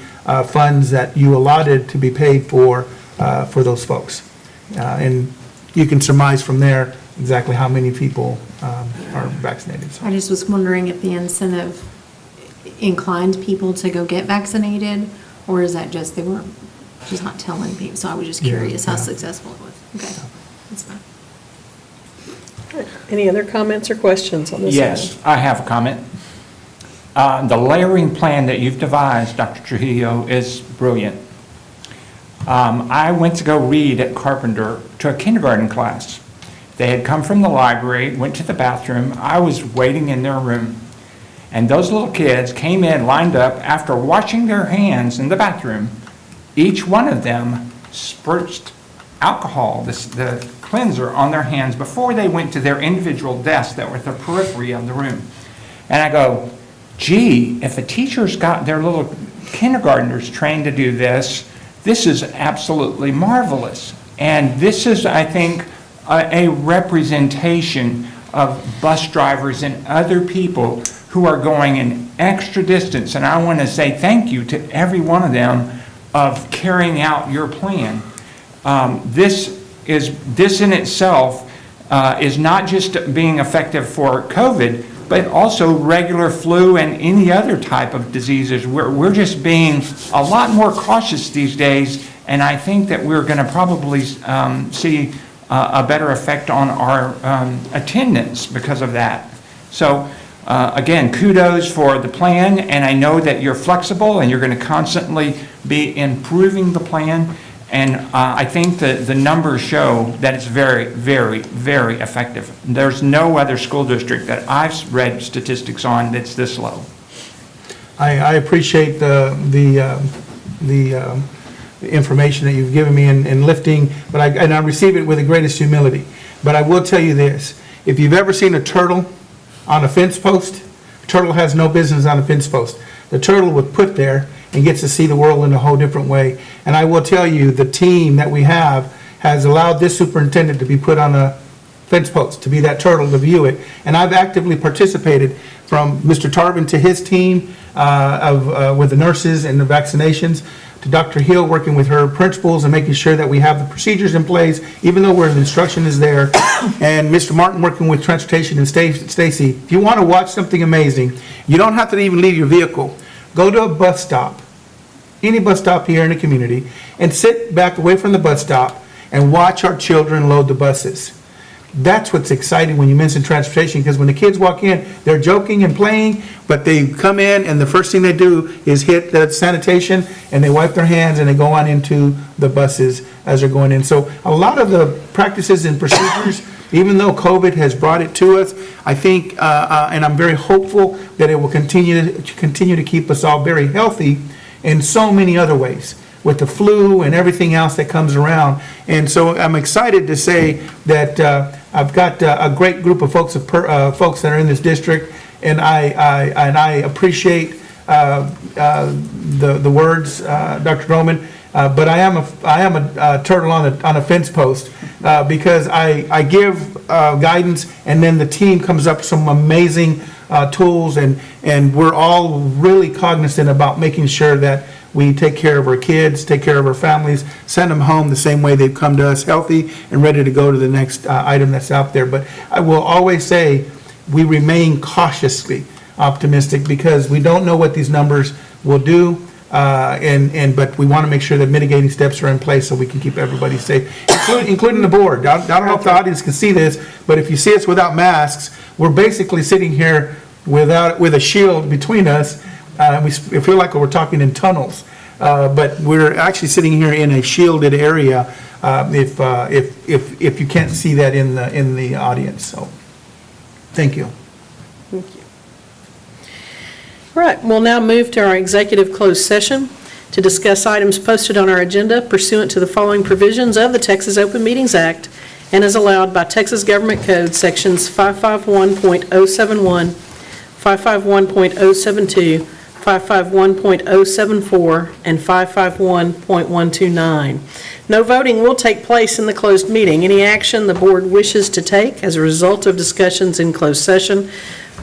funds that you allotted to be paid for those folks. And you can surmise from there exactly how many people are vaccinated. So. I just was wondering if the incentive inclined people to go get vaccinated, or is that just they weren't just not telling people? So I was just curious how successful it was. Okay, that's fine. Any other comments or questions on this? Yes, I have a comment. The layering plan that you've devised, Dr. Trujillo, is brilliant. I went to go read at Carpenter to a kindergarten class. They had come from the library, went to the bathroom. I was waiting in their room. And those little kids came in, lined up, after washing their hands in the bathroom. Each one of them spurted alcohol, the cleanser, on their hands before they went to their individual desks that were at the periphery of the room. And I go, gee, if a teacher's got their little kindergartners trained to do this, this is absolutely marvelous. And this is, I think, a representation of bus drivers and other people who are going an extra distance. And I want to say thank you to every one of them of carrying out your plan. This in itself is not just being effective for COVID, but also regular flu and any other type of diseases. We're just being a lot more cautious these days, and I think that we're going to probably see a better effect on our attendance because of that. So again, kudos for the plan, and I know that you're flexible and you're going to constantly be improving the plan. And I think that the numbers show that it's very, very, very effective. There's no other school district that I've read statistics on that's this low. I appreciate the information that you've given me in lifting, but I receive it with the greatest humility. But I will tell you this: if you've ever seen a turtle on a fence post, a turtle has no business on a fence post. The turtle was put there and gets to see the world in a whole different way. And I will tell you, the team that we have has allowed this superintendent to be put on a fence post, to be that turtle, to view it. And I've actively participated, from Mr. Tarvin to his team with the nurses and the vaccinations, to Dr. Hill working with her principals and making sure that we have the procedures in place, even though where the instruction is there, and Mr. Martin working with transportation and Stacy. If you want to watch something amazing, you don't have to even leave your vehicle. Go to a bus stop, any bus stop here in the community, and sit back away from the bus stop and watch our children load the buses. That's what's exciting when you mention transportation, because when the kids walk in, they're joking and playing, but they come in and the first thing they do is hit the sanitation and they wipe their hands and they go on into the buses as they're going in. So a lot of the practices and procedures, even though COVID has brought it to us, I think, and I'm very hopeful that it will continue to keep us all very healthy in so many other ways, with the flu and everything else that comes around. And so I'm excited to say that I've got a great group of folks that are in this district, I appreciate the words, Dr. Droman, but I am a turtle on a fence post, because I give guidance, and then the team comes up with some amazing tools, and we're all really cognizant about making sure that we take care of our kids, take care of our families, send them home the same way they've come to us, healthy and ready to go to the next item that's out there. But I will always say, we remain cautiously optimistic, because we don't know what these numbers will do, but we want to make sure that mitigating steps are in place so we can keep everybody safe, including the board. I don't know if the audience can see this, but if you see us without masks, we're basically sitting here with a shield between us. We feel like we're talking in tunnels, but we're actually sitting here in a shielded area, if you can't see that in the audience. So, thank you. Thank you. All right, we'll now move to our executive closed session to discuss items posted on our agenda pursuant to the following provisions of the Texas Open Meetings Act and as allowed by Texas Government Code Sections 551.071, 551.072, 551.074, and 551.129. No voting will take place in the closed meeting. Any action the board wishes to take as a result of discussions in closed session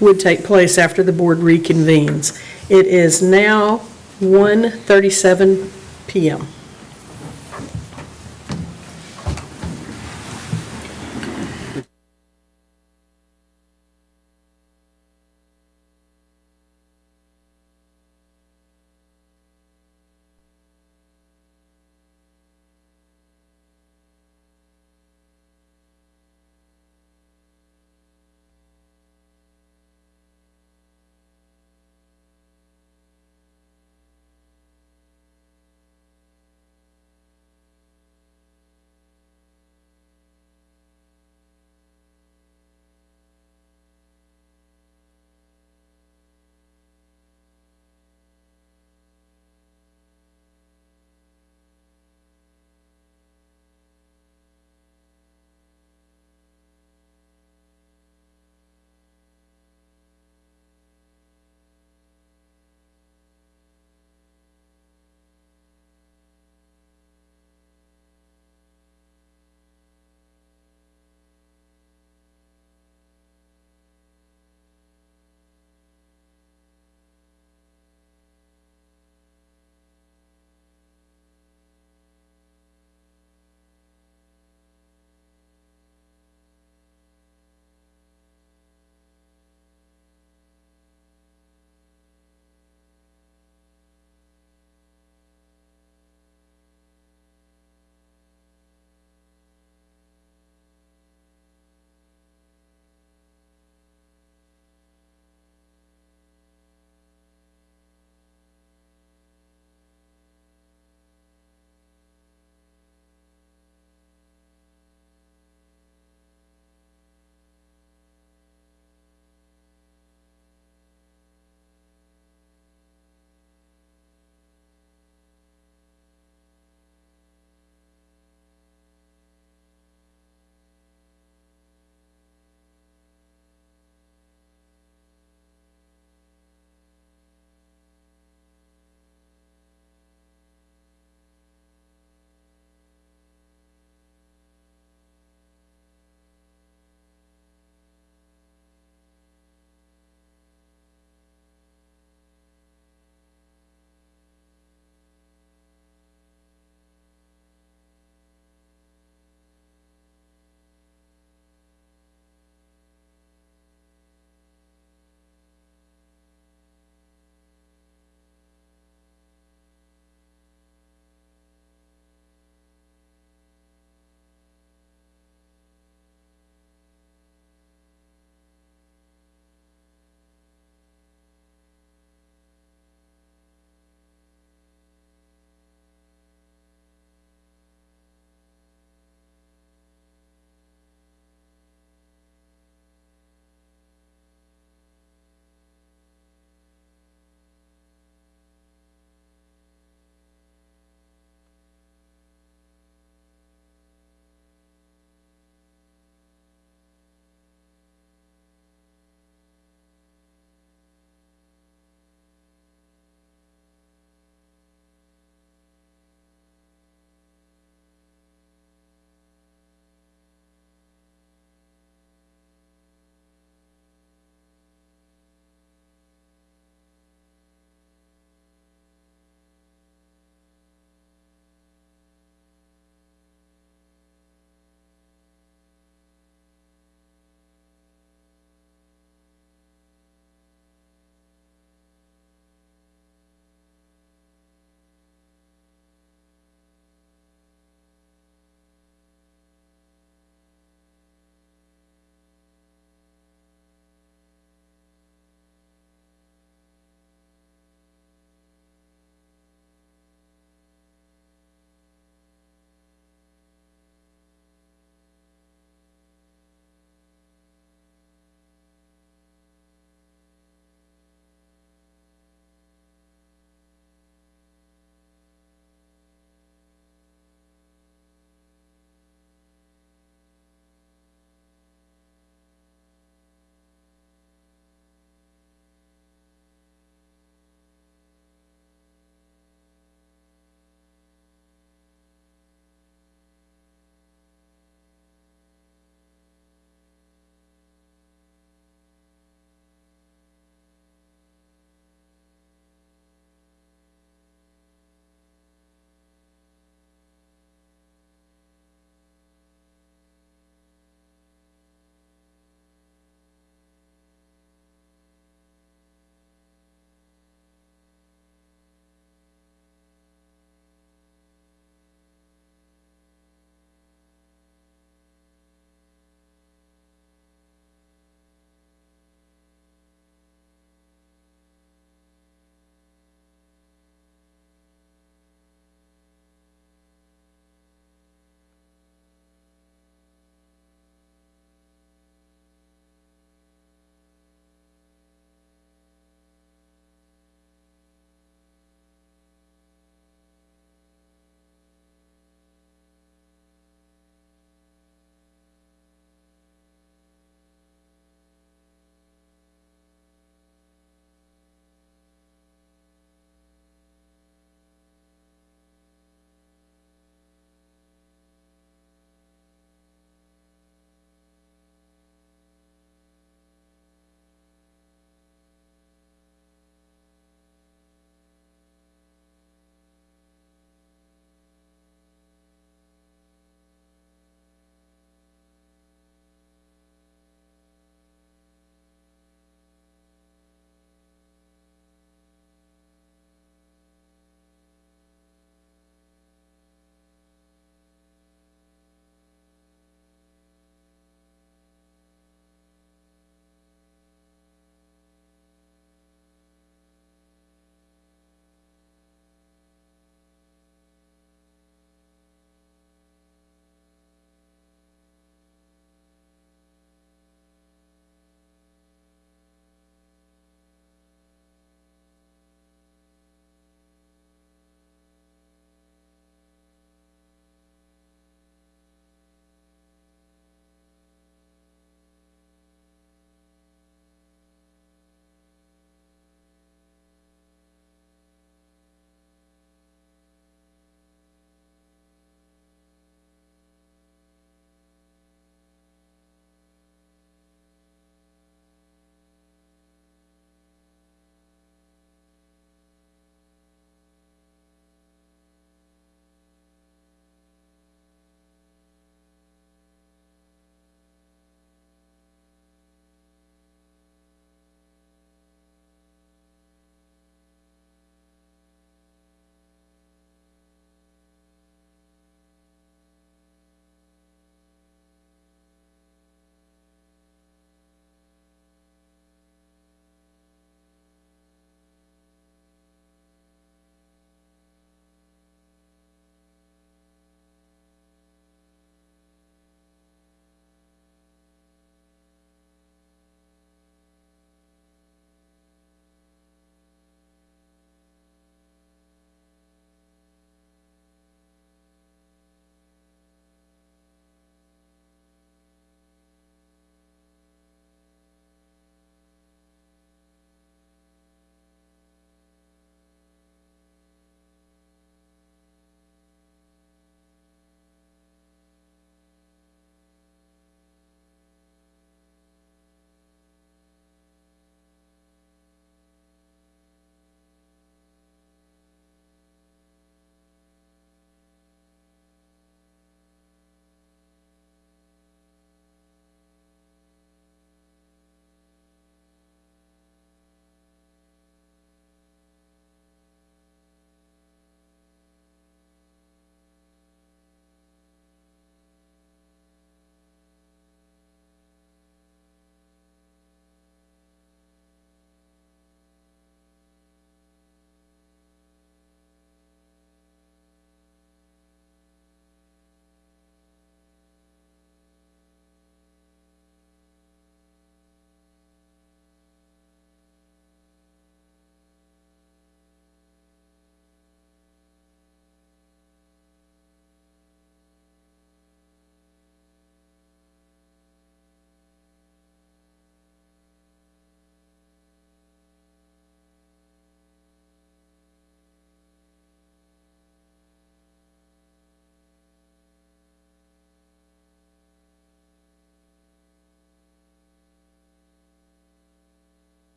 would take place after the board reconvenes. It is now 1:37 p.m.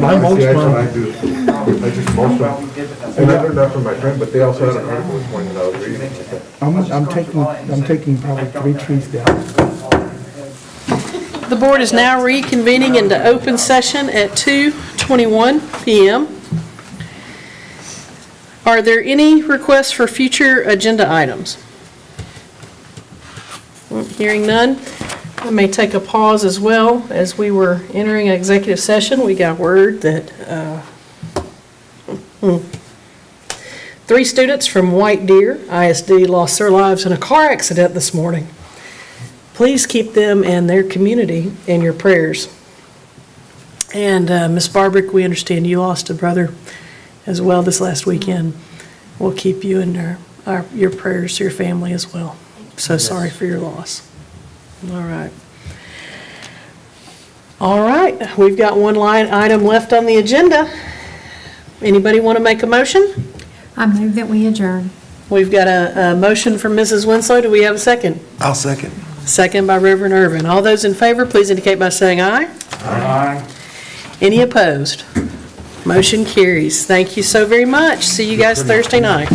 See, that's what I do. I just mulch them. And I learned that from my friend, but they also had an article this morning that I was reading. I'm taking probably 3 trees down. The board is now reconvening into open session at 2:21 PM. Are there any requests for future agenda items? Hearing none, I may take a pause as well. As we were entering executive session, we got word that 3 students from White Deer ISD lost their lives in a car accident this morning. Please keep them and their community in your prayers. And Ms. Barbrick, we understand you lost a brother as well this last weekend. We'll keep you in your prayers to your family as well. So sorry for your loss. All right. All right, we've got one line item left on the agenda. Anybody want to make a motion? I move that we adjourn. We've got a motion from Mrs. Winslow. Do we have a second? I'll second. Second by Reverend Irvin. All those in favor, please indicate by saying aye. Aye. Any opposed? Motion carries. Thank you so very much. See you guys Thursday night.